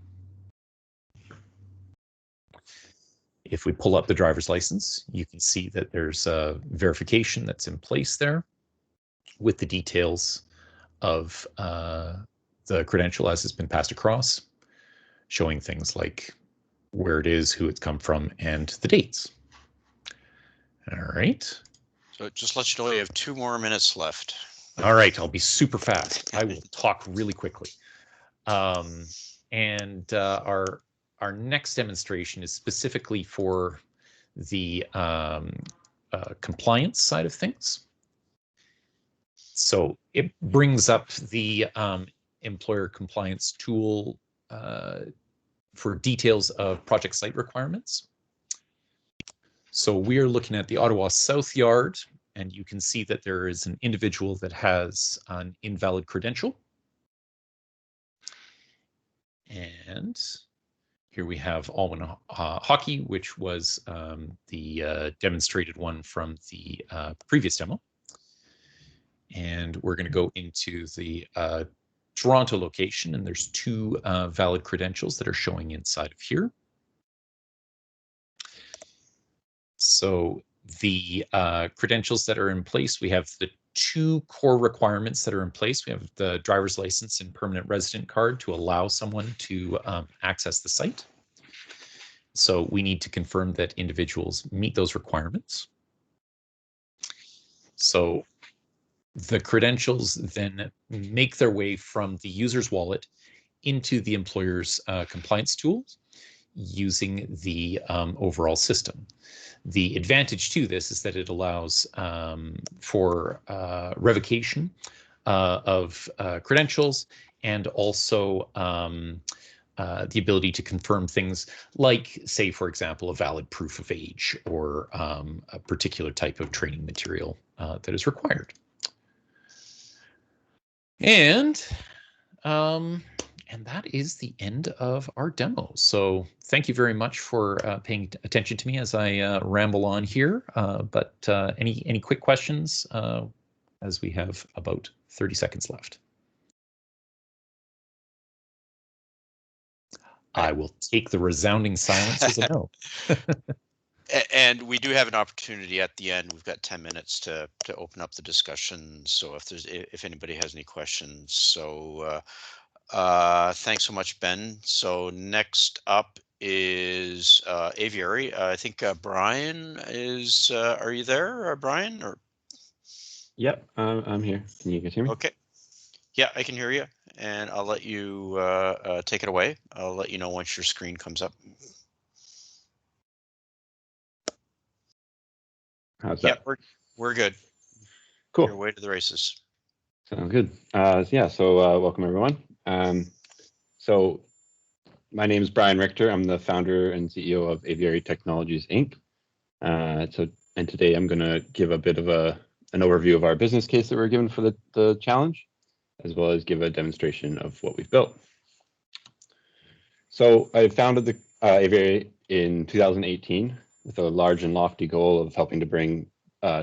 If we pull up the driver's license, you can see that there's a verification that's in place there with the details of the credential as it's been passed across, showing things like where it is, who it's come from, and the dates. All right. So just let you know, you have 2 more minutes left. All right, I'll be super fast. I will talk really quickly. Our next demonstration is specifically for the compliance side of things. So it brings up the employer compliance tool for details of project site requirements. So we are looking at the Ottawa South Yard, and you can see that there is an individual that has an invalid credential. And here we have Alwyn Hockey, which was the demonstrated one from the previous demo. And we're going to go into the Toronto location, and there's 2 valid credentials that are showing inside of here. So the credentials that are in place, we have the 2 core requirements that are in place. We have the driver's license and permanent resident card to allow someone to access the site. So we need to confirm that individuals meet those requirements. So the credentials then make their way from the user's wallet into the employer's compliance tools using the overall system. The advantage to this is that it allows for revocation of credentials, and also the ability to confirm things like, say, for example, a valid proof of age or a particular type of training material that is required. And And that is the end of our demo. So thank you very much for paying attention to me as I ramble on here. But any quick questions as we have about 30 seconds left? I will take the resounding silence as a no. And we do have an opportunity at the end. We've got 10 minutes to open up the discussion. So if anybody has any questions. So thanks so much, Ben. So next up is Aviary. I think Brian is. Are you there, Brian? Or Yep, I'm here. Can you guys hear me? Okay. Yeah, I can hear you, and I'll let you take it away. I'll let you know once your screen comes up. How's that? Yeah, we're good. Cool. You're away to the races. Sounds good. Yeah, so welcome everyone. So my name is Brian Richter. I'm the founder and CEO of Aviary Technologies, Inc. And today I'm going to give a bit of an overview of our business case that we're given for the challenge, as well as give a demonstration of what we've built. So I founded the Aviary in 2018 with a large and lofty goal of helping to bring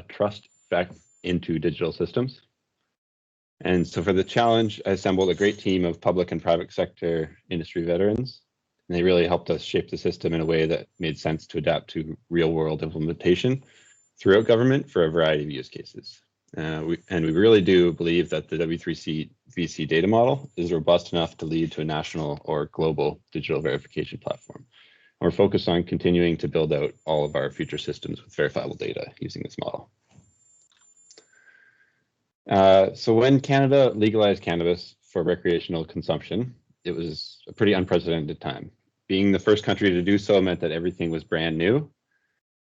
trust back into digital systems. And so for the challenge, I assembled a great team of public and private sector industry veterans, and they really helped us shape the system in a way that made sense to adapt to real world implementation throughout government for a variety of use cases. We really do believe that the W3C VC data model is robust enough to lead to a national or global digital verification platform. And we're focused on continuing to build out all of our future systems with verifiable data using this model. So when Canada legalized cannabis for recreational consumption, it was a pretty unprecedented time. Being the first country to do so meant that everything was brand new.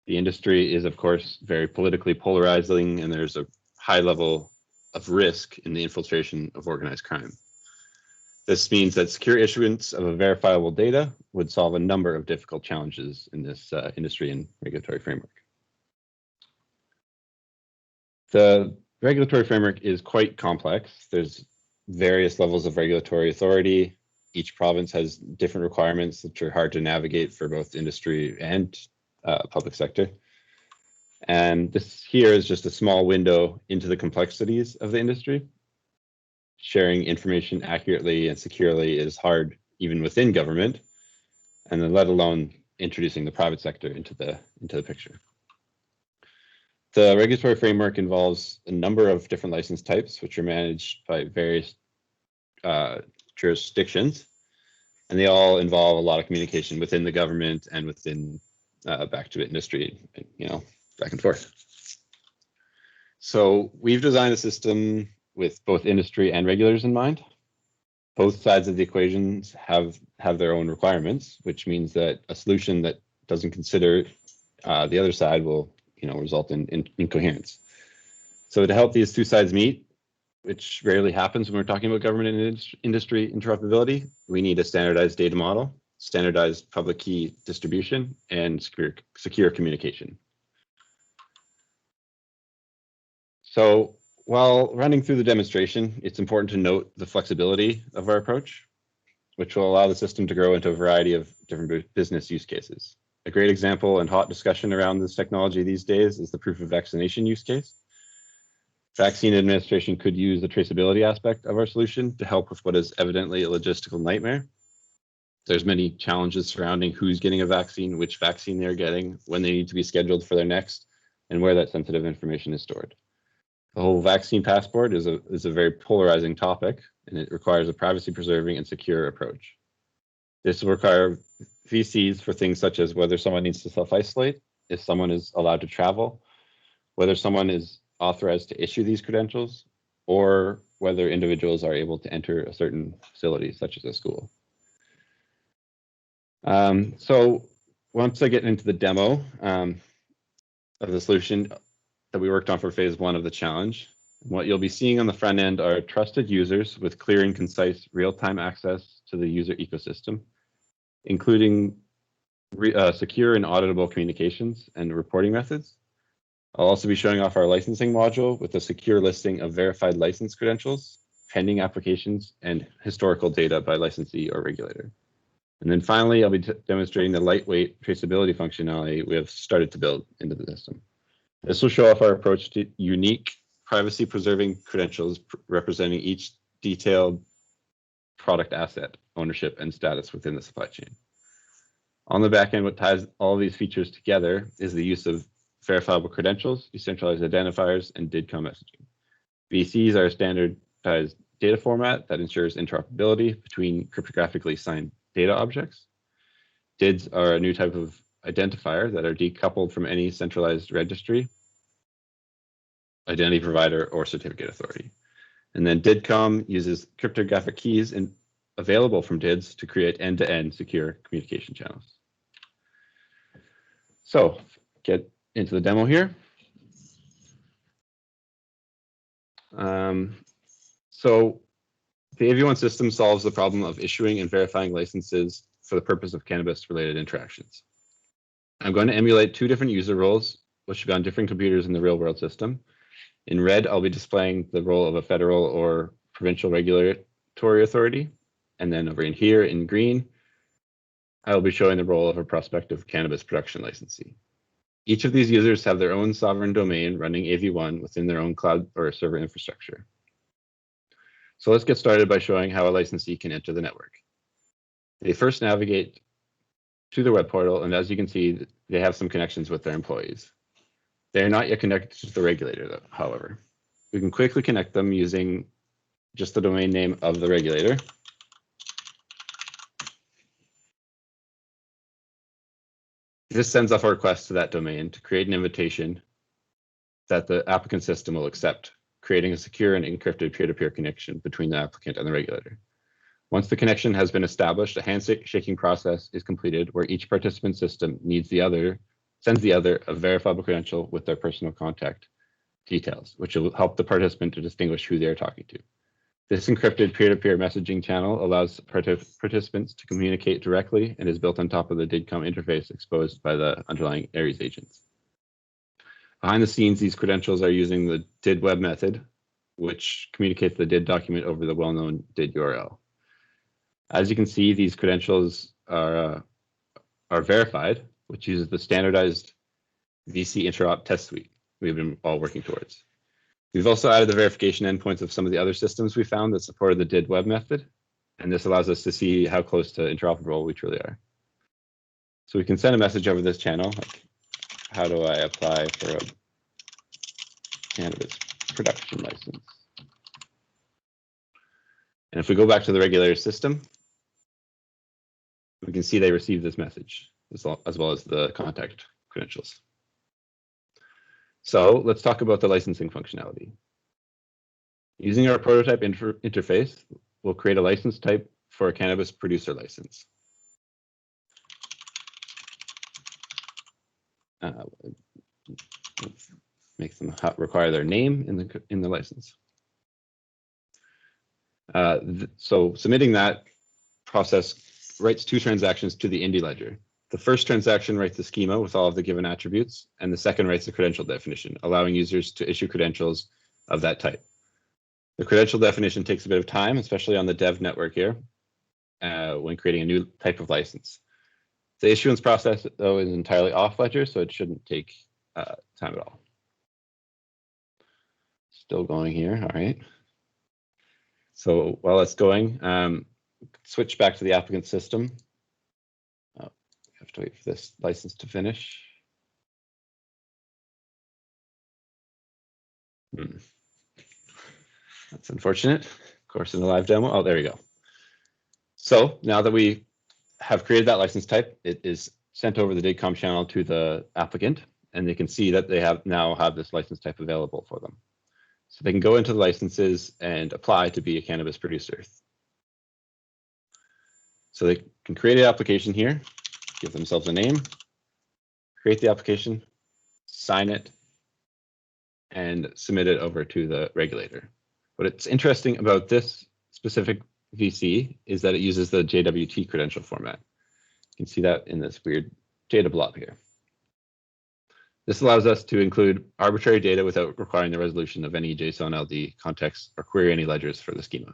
The industry is, of course, very politically polarizing, and there's a high level of risk in the infiltration of organized crime. This means that secure issuance of a verifiable data would solve a number of difficult challenges in this industry and regulatory framework. The regulatory framework is quite complex. There's various levels of regulatory authority. Each province has different requirements which are hard to navigate for both industry and public sector. And this here is just a small window into the complexities of the industry. Sharing information accurately and securely is hard even within government, and then let alone introducing the private sector into the picture. The regulatory framework involves a number of different license types, which are managed by various jurisdictions, and they all involve a lot of communication within the government and within back to industry, back and forth. So we've designed a system with both industry and regulators in mind. Both sides of the equations have their own requirements, which means that a solution that doesn't consider the other side will result in incoherence. So to help these two sides meet, which rarely happens when we're talking about government and industry interoperability, we need a standardized data model, standardized public key distribution, and secure communication. So while running through the demonstration, it's important to note the flexibility of our approach, which will allow the system to grow into a variety of different business use cases. A great example and hot discussion around this technology these days is the proof of vaccination use case. Vaccine administration could use the traceability aspect of our solution to help with what is evidently a logistical nightmare. There's many challenges surrounding who's getting a vaccine, which vaccine they're getting, when they need to be scheduled for their next, and where that sensitive information is stored. The whole vaccine passport is a very polarizing topic, and it requires a privacy-preserving and secure approach. This will require VCs for things such as whether someone needs to self-isolate, if someone is allowed to travel, whether someone is authorized to issue these credentials, or whether individuals are able to enter a certain facility, such as a school. So once I get into the demo of the solution that we worked on for phase 1 of the challenge, what you'll be seeing on the front end are trusted users with clear and concise real-time access to the user ecosystem, including secure and auditable communications and reporting methods. I'll also be showing off our licensing module with a secure listing of verified license credentials pending applications, and historical data by licensee or regulator. And then finally, I'll be demonstrating the lightweight traceability functionality we have started to build into the system. This will show off our approach to unique privacy-preserving credentials representing each detailed product asset, ownership, and status within the supply chain. On the back end, what ties all these features together is the use of verifiable credentials, decentralized identifiers, and DIDCOM messaging. VCs are a standardized data format that ensures interoperability between cryptographically signed data objects. DIDs are a new type of identifier that are decoupled from any centralized registry, identity provider, or certificate authority. And then DIDCOM uses cryptographic keys available from DIDs to create end-to-end secure communication channels. So get into the demo here. So the AV1 system solves the problem of issuing and verifying licenses for the purpose of cannabis-related interactions. I'm going to emulate two different user roles, which should be on different computers in the real-world system. In red, I'll be displaying the role of a federal or provincial regulatory authority. And then over in here in green, I will be showing the role of a prospective cannabis production licensee. Each of these users have their own sovereign domain running AV1 within their own cloud or server infrastructure. So let's get started by showing how a licensee can enter the network. They first navigate to the web portal, and as you can see, they have some connections with their employees. They are not yet connected to the regulator, though, however. We can quickly connect them using just the domain name of the regulator. This sends off a request to that domain to create an invitation that the applicant system will accept, creating a secure and encrypted peer-to-peer connection between the applicant and the regulator. Once the connection has been established, a handshaking process is completed where each participant system sends the other a verifiable credential with their personal contact details, which will help the participant to distinguish who they're talking to. This encrypted peer-to-peer messaging channel allows participants to communicate directly and is built on top of the DIDCOM interface exposed by the underlying Aries agents. Behind the scenes, these credentials are using the DID web method, which communicates the DID document over the well-known DID URL. As you can see, these credentials are verified, which uses the standardized VC interop test suite we've been all working towards. We've also added the verification endpoints of some of the other systems we found that supported the DID web method, and this allows us to see how close to interoperable we truly are. So we can send a message over this channel, like, how do I apply for a cannabis production license? And if we go back to the regulator system, we can see they received this message as well as the contact credentials. So let's talk about the licensing functionality. Using our prototype interface, we'll create a license type for a cannabis producer license. Make them require their name in the license. So submitting that process writes two transactions to the Indy ledger. The first transaction writes the schema with all of the given attributes, and the second writes the credential definition, allowing users to issue credentials of that type. The credential definition takes a bit of time, especially on the dev network here, when creating a new type of license. The issuance process, though, is entirely off ledger, so it shouldn't take time at all. Still going here, all right. So while it's going, switch back to the applicant system. Have to wait for this license to finish. That's unfortunate. Of course, in the live demo. Oh, there we go. So now that we have created that license type, it is sent over the DIDCOM channel to the applicant, and they can see that they now have this license type available for them. So they can go into the licenses and apply to be a cannabis producer. So they can create an application here, give themselves a name, create the application, sign it, and submit it over to the regulator. What's interesting about this specific VC is that it uses the JWT credential format. You can see that in this weird data blob here. This allows us to include arbitrary data without requiring the resolution of any JSON LD context or query any ledgers for the schema.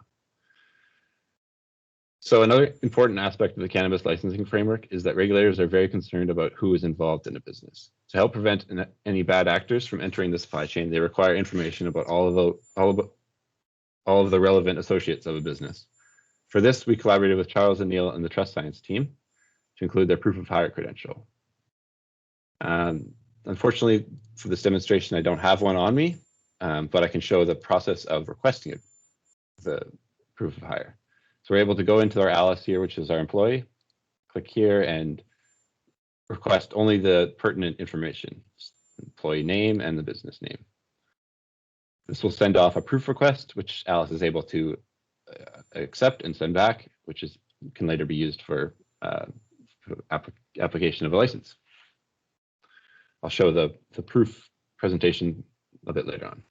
So another important aspect of the cannabis licensing framework is that regulators are very concerned about who is involved in a business. To help prevent any bad actors from entering the supply chain, they require information about all of the relevant associates of a business. For this, we collaborated with Charles and Neil and the Trust Science team to include their proof of hire credential. Unfortunately, for this demonstration, I don't have one on me, but I can show the process of requesting it, the proof of hire. So we're able to go into our Alice here, which is our employee, click here and request only the pertinent information, employee name and the business name. This will send off a proof request, which Alice is able to accept and send back, which can later be used for application of a license. I'll show the proof presentation a bit later on.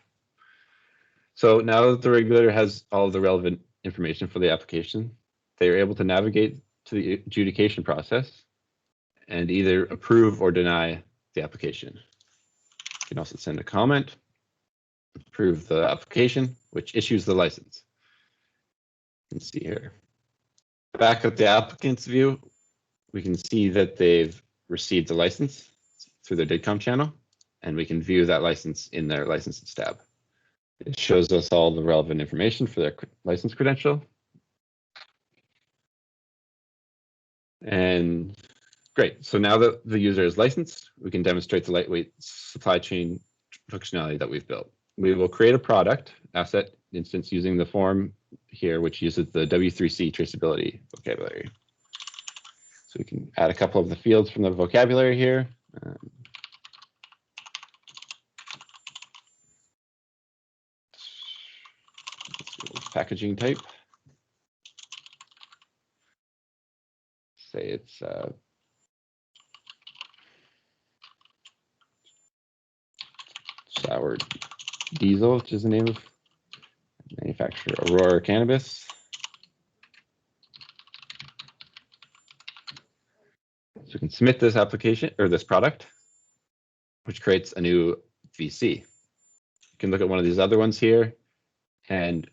So now that the regulator has all of the relevant information for the application, they are able to navigate to the adjudication process and either approve or deny the application. You can also send a comment, approve the application, which issues the license. You can see here. Back at the applicant's view, we can see that they've received the license through their DIDCOM channel, and we can view that license in their licenses tab. It shows us all the relevant information for their license credential. And great, so now that the user is licensed, we can demonstrate the lightweight supply chain functionality that we've built. We will create a product asset instance using the form here, which uses the W3C traceability vocabulary. So we can add a couple of the fields from the vocabulary here. Packaging type. Say it's sour diesel, which is the name of manufacturer, Aurora Cannabis. So we can submit this application or this product, which creates a new VC. You can look at one of these other ones here, and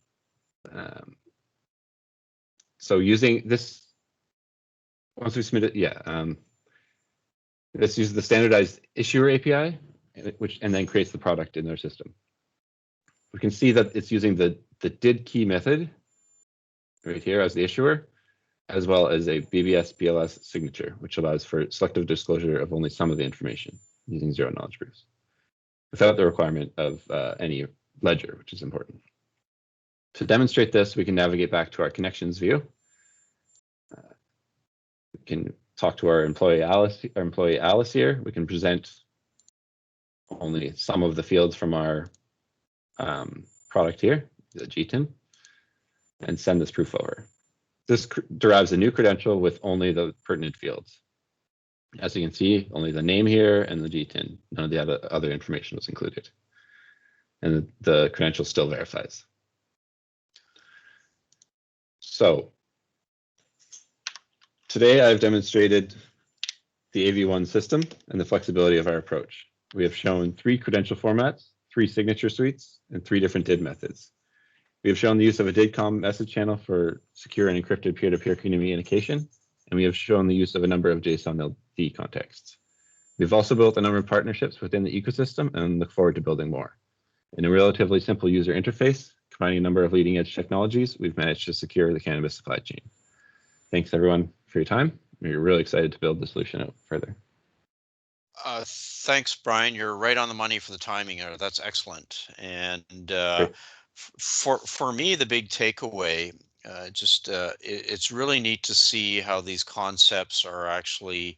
so using this, once we submit it, this uses the standardized issuer API, and then creates the product in their system. We can see that it's using the did key method right here as the issuer, as well as a BBS BLS signature, which allows for selective disclosure of only some of the information using zero knowledge proofs, without the requirement of any ledger, which is important. To demonstrate this, we can navigate back to our connections view. We can talk to our employee Alice here. We can present only some of the fields from our product here, the GTIN, and send this proof over. This derives a new credential with only the pertinent fields. As you can see, only the name here and the GTIN. None of the other information was included. And the credential still verifies. So today I've demonstrated the AV1 system and the flexibility of our approach. We have shown 3 credential formats, 3 signature suites, and 3 different DID methods. We have shown the use of a DIDCOM message channel for secure and encrypted peer-to-peer communication, and we have shown the use of a number of JSON LD contexts. We've also built a number of partnerships within the ecosystem and look forward to building more. In a relatively simple user interface, combining a number of leading edge technologies, we've managed to secure the cannabis supply chain. Thanks everyone for your time. We're really excited to build the solution out further. Thanks, Brian. You're right on the money for the timing. That's excellent. And for me, the big takeaway, it's really neat to see how these concepts are actually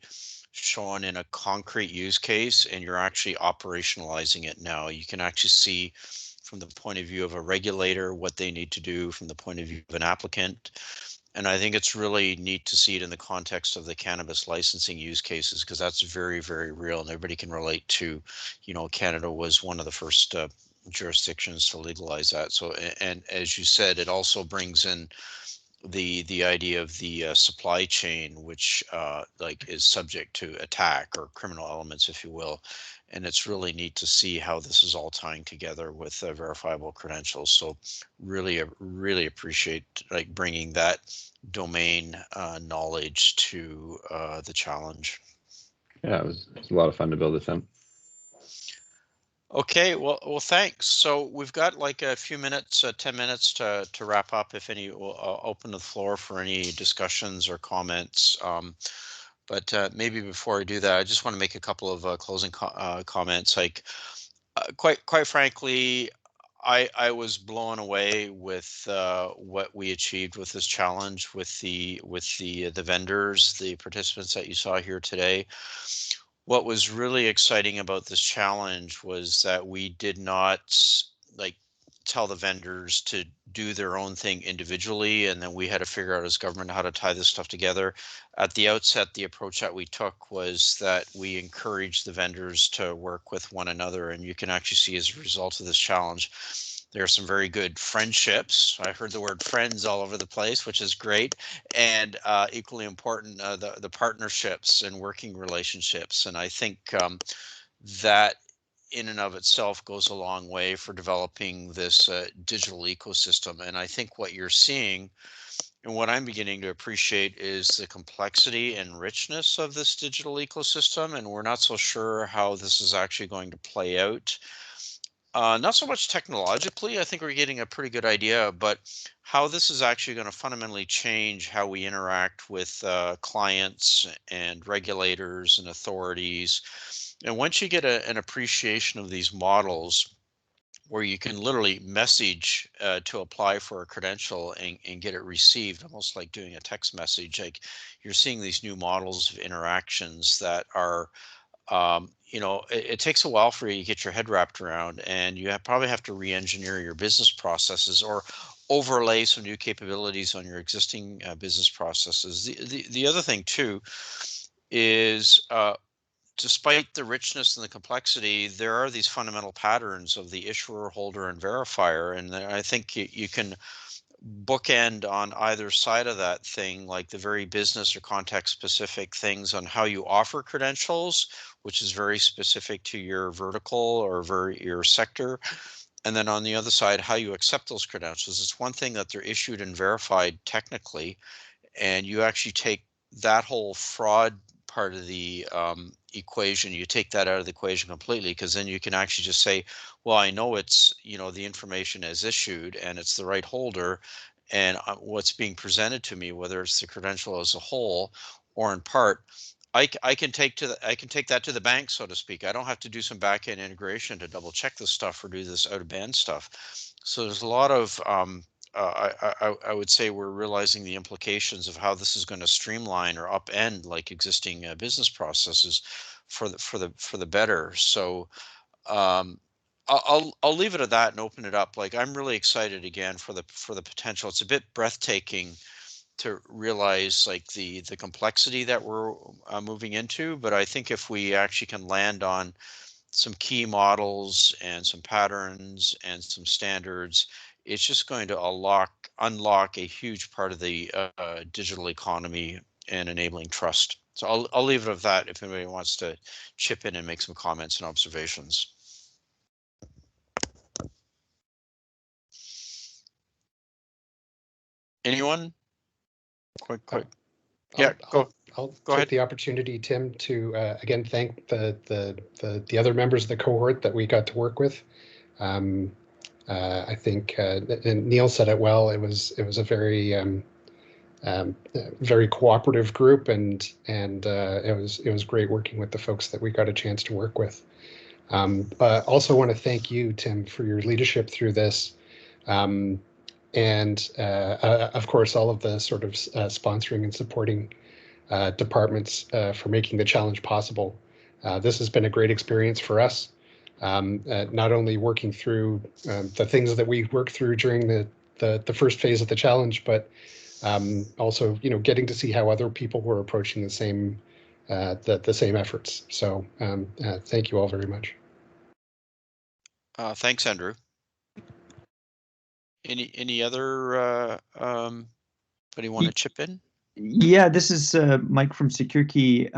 shown in a concrete use case, and you're actually operationalizing it now. You can actually see from the point of view of a regulator what they need to do from the point of view of an applicant. And I think it's really neat to see it in the context of the cannabis licensing use cases, because that's very, very real, and everybody can relate to, Canada was one of the first jurisdictions to legalize that. So, and as you said, it also brings in the idea of the supply chain, which like is subject to attack or criminal elements, if you will. And it's really neat to see how this is all tying together with verifiable credentials. So really appreciate like bringing that domain knowledge to the challenge. Yeah, it was a lot of fun to build this in. Okay, well, thanks. So we've got like a few minutes, 10 minutes to wrap up. If any, we'll open the floor for any discussions or comments. But maybe before I do that, I just want to make a couple of closing comments. Like, quite frankly, I was blown away with what we achieved with this challenge, with the vendors, the participants that you saw here today. What was really exciting about this challenge was that we did not like tell the vendors to do their own thing individually, and then we had to figure out as government how to tie this stuff together. At the outset, the approach that we took was that we encouraged the vendors to work with one another, and you can actually see as a result of this challenge, there are some very good friendships. I heard the word friends all over the place, which is great. And equally important, the partnerships and working relationships. And I think that in and of itself goes a long way for developing this digital ecosystem. And I think what you're seeing and what I'm beginning to appreciate is the complexity and richness of this digital ecosystem. And we're not so sure how this is actually going to play out. Not so much technologically, I think we're getting a pretty good idea, but how this is actually going to fundamentally change how we interact with clients and regulators and authorities. And once you get an appreciation of these models, where you can literally message to apply for a credential and get it received, almost like doing a text message, like you're seeing these new models of interactions that are you know, it takes a while for you to get your head wrapped around, and you probably have to re-engineer your business processes or overlay some new capabilities on your existing business processes. The other thing too is despite the richness and the complexity, there are these fundamental patterns of the issuer, holder, and verifier, and I think you can bookend on either side of that thing, like the very business or context specific things on how you offer credentials, which is very specific to your vertical or your sector. And then on the other side, how you accept those credentials. It's one thing that they're issued and verified technically, and you actually take that whole fraud part of the equation, you take that out of the equation completely, because then you can actually just say, well, I know it's, you know, the information is issued and it's the right holder, and what's being presented to me, whether it's the credential as a whole or in part, I can take that to the bank, so to speak. I don't have to do some back-end integration to double check this stuff or do this out of band stuff. So there's a lot of I would say we're realizing the implications of how this is going to streamline or upend like existing business processes for the better. So I'll leave it at that and open it up. Like, I'm really excited again for the potential. It's a bit breathtaking to realize like the complexity that we're moving into, but I think if we actually can land on some key models and some patterns and some standards, it's just going to unlock a huge part of the digital economy and enabling trust. So I'll leave it at that if anybody wants to chip in and make some comments and observations. Anyone? Quick. Yeah, I'll go take ahead. the opportunity, Tim, to again thank the other members of the cohort that we got to work with. I think and Neil said it well. It was a very very cooperative group, and it was great working with the folks that we got a chance to work with. Also want to thank you, Tim, for your leadership through this. And of course, all of the sort of sponsoring and supporting departments for making the challenge possible. This has been a great experience for us, not only working through the things that we worked through during the first phase of the challenge, but also, you know, getting to see how other people were approaching the same efforts. So thank you all very much. Thanks, Andrew. Any other Anybody want to chip in? Yeah, this is Mike from SecureKey.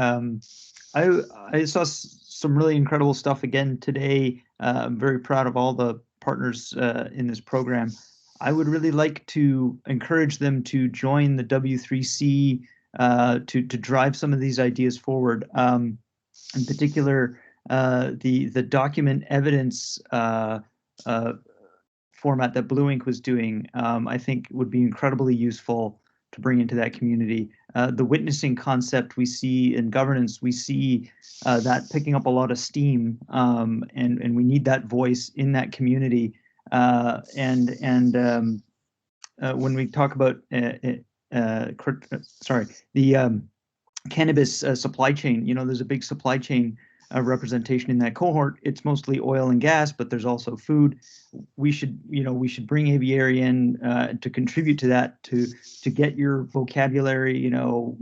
I saw some really incredible stuff again today. I'm very proud of all the partners in this program. I would really like to encourage them to join the W3C to drive some of these ideas forward. In particular, the document evidence format that Blue Ink was doing, I think would be incredibly useful to bring into that community. The witnessing concept we see in governance, we see that picking up a lot of steam, and we need that voice in that community. When we talk about the cannabis supply chain, there's a big supply chain representation in that cohort. It's mostly oil and gas, but there's also food. We should bring Aviary in to contribute to that, to get your vocabulary,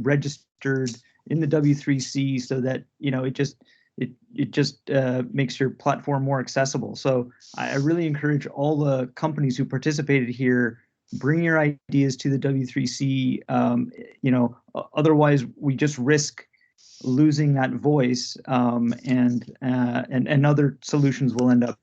registered in the W3C, so that it just makes your platform more accessible. So I really encourage all the companies who participated here, bring your ideas to the W3C. Otherwise we just risk losing that voice, and other solutions will end up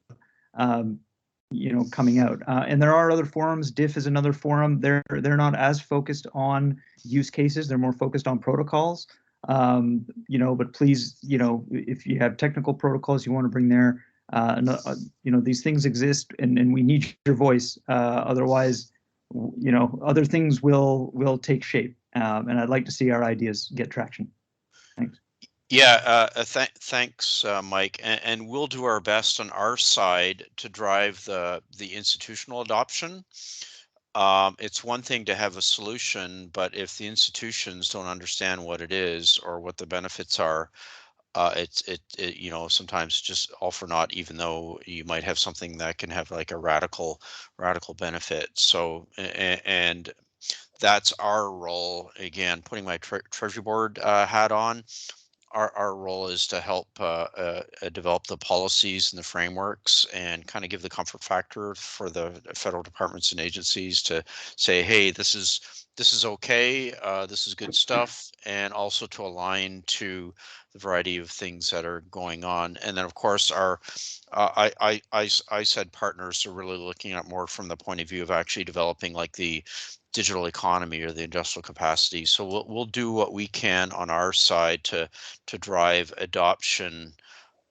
coming out. And there are other forums. Diff is another forum. They're not as focused on use cases. They're more focused on protocols. But please, if you have technical protocols you want to bring there, these things exist, and we need your voice. Otherwise, other things will take shape. And I'd like to see our ideas get traction. Thanks. Yeah, thanks, Mike. And we'll do our best on our side to drive the institutional adoption. It's one thing to have a solution, but if the institutions don't understand what it is or what the benefits are, it sometimes just all for naught, even though you might have something that can have like a radical benefit. So, and that's our role. Again, putting my Treasury Board hat on. Our role is to help develop the policies and the frameworks, and kind of give the comfort factor for the federal departments and agencies to say, hey, this is okay, this is good stuff, and also to align to the variety of things that are going on. And then of course our I said partners are really looking at more from the point of view of actually developing like the digital economy or the industrial capacity. So we'll do what we can on our side to drive adoption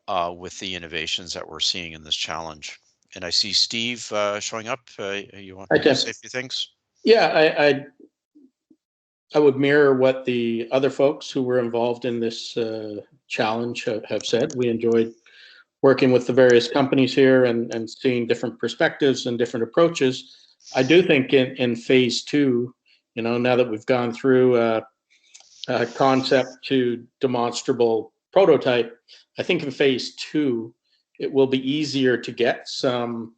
with the innovations that we're seeing in this challenge. And I see Steve showing up. You want to say a few things? Yeah, I would mirror what the other folks who were involved in this challenge have said. We enjoyed working with the various companies here and seeing different perspectives and different approaches. I do think in phase 2, now that we've gone through a concept to demonstrable prototype, I think in phase 2, it will be easier to get some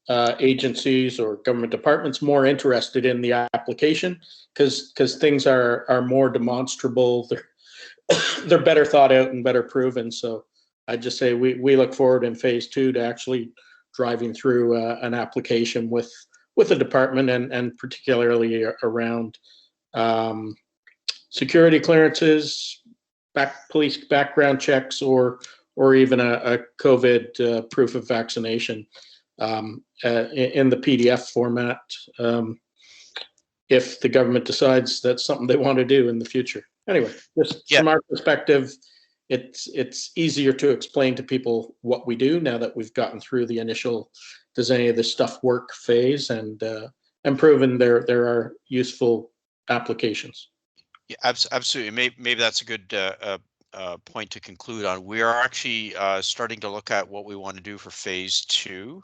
agencies or government departments more interested in the application, because things are more demonstrable. They're better thought out and better proven. So I'd just say we look forward in phase 2 to actually driving through an application with the department, and particularly around security clearances, police background checks, or even a COVID proof of vaccination in the PDF format, if the government decides that's something they want to do in the future. Anyway, just from our perspective, it's easier to explain to people what we do now that we've gotten through the initial does any of this stuff work phase, and proven there are useful applications. Yeah, absolutely. Maybe that's a good point to conclude on. We are actually starting to look at what we want to do for phase 2.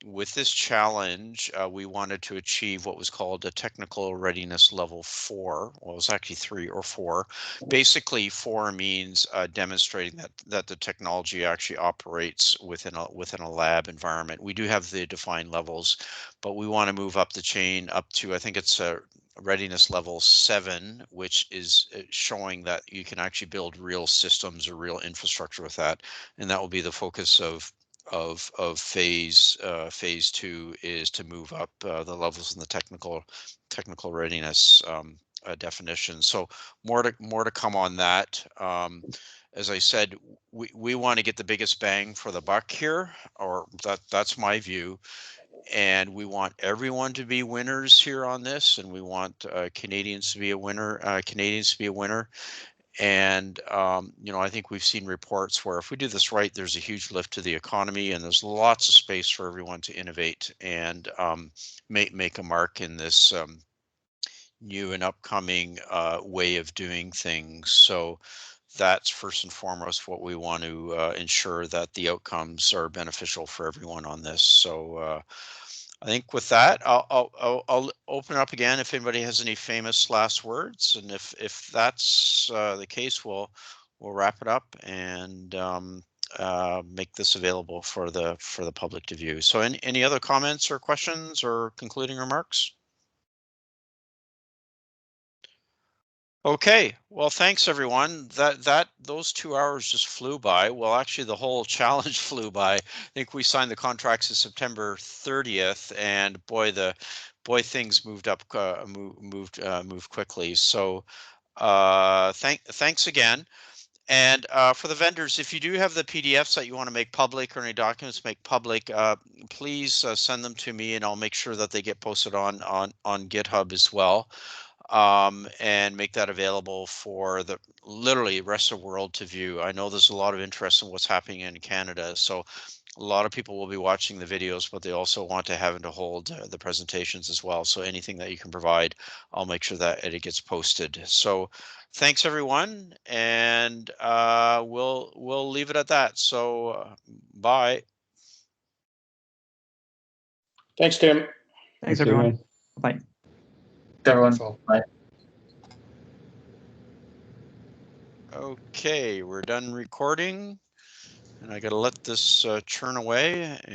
With this challenge, we wanted to achieve what was called a technical readiness level 4. Well, it was actually 3 or 4. Basically, 4 means demonstrating that the technology actually operates within a lab environment. We do have the defined levels, but we want to move up the chain up to, I think it's a readiness level 7, which is showing that you can actually build real systems or real infrastructure with that, and that will be the focus of of phase 2 is to move up the levels in the technical readiness definition. So more to come on that. As I said, we want to get the biggest bang for the buck here, or that's my view. And we want everyone to be winners here on this, and we want Canadians to be a winner. And you know, I think we've seen reports where if we do this right, there's a huge lift to the economy, and there's lots of space for everyone to innovate and make a mark in this new and upcoming way of doing things. So that's first and foremost what we want to ensure, that the outcomes are beneficial for everyone on this. So I think with that, I'll open it up again if anybody has any famous last words, and if that's the case, we'll wrap it up and make this available for the public to view. So any other comments or questions or concluding remarks? Okay, well, thanks everyone. Those 2 hours just flew by. Well, actually, the whole challenge flew by. I think we signed the contracts on September 30th, and boy, things moved quickly. So, thanks again. And for the vendors, if you do have the PDFs that you want to make public or any documents make public, please send them to me, and I'll make sure that they get posted on GitHub as well. And make that available for the literally rest of the world to view. I know there's a lot of interest in what's happening in Canada, so a lot of people will be watching the videos, but they also want to have and to hold the presentations as well. So anything that you can provide, I'll make sure that it gets posted. So thanks everyone, and we'll leave it at that. So bye. Thanks, Tim. Thanks everyone. Bye. Everyone. Bye. Okay, we're done recording, and I gotta let this churn away.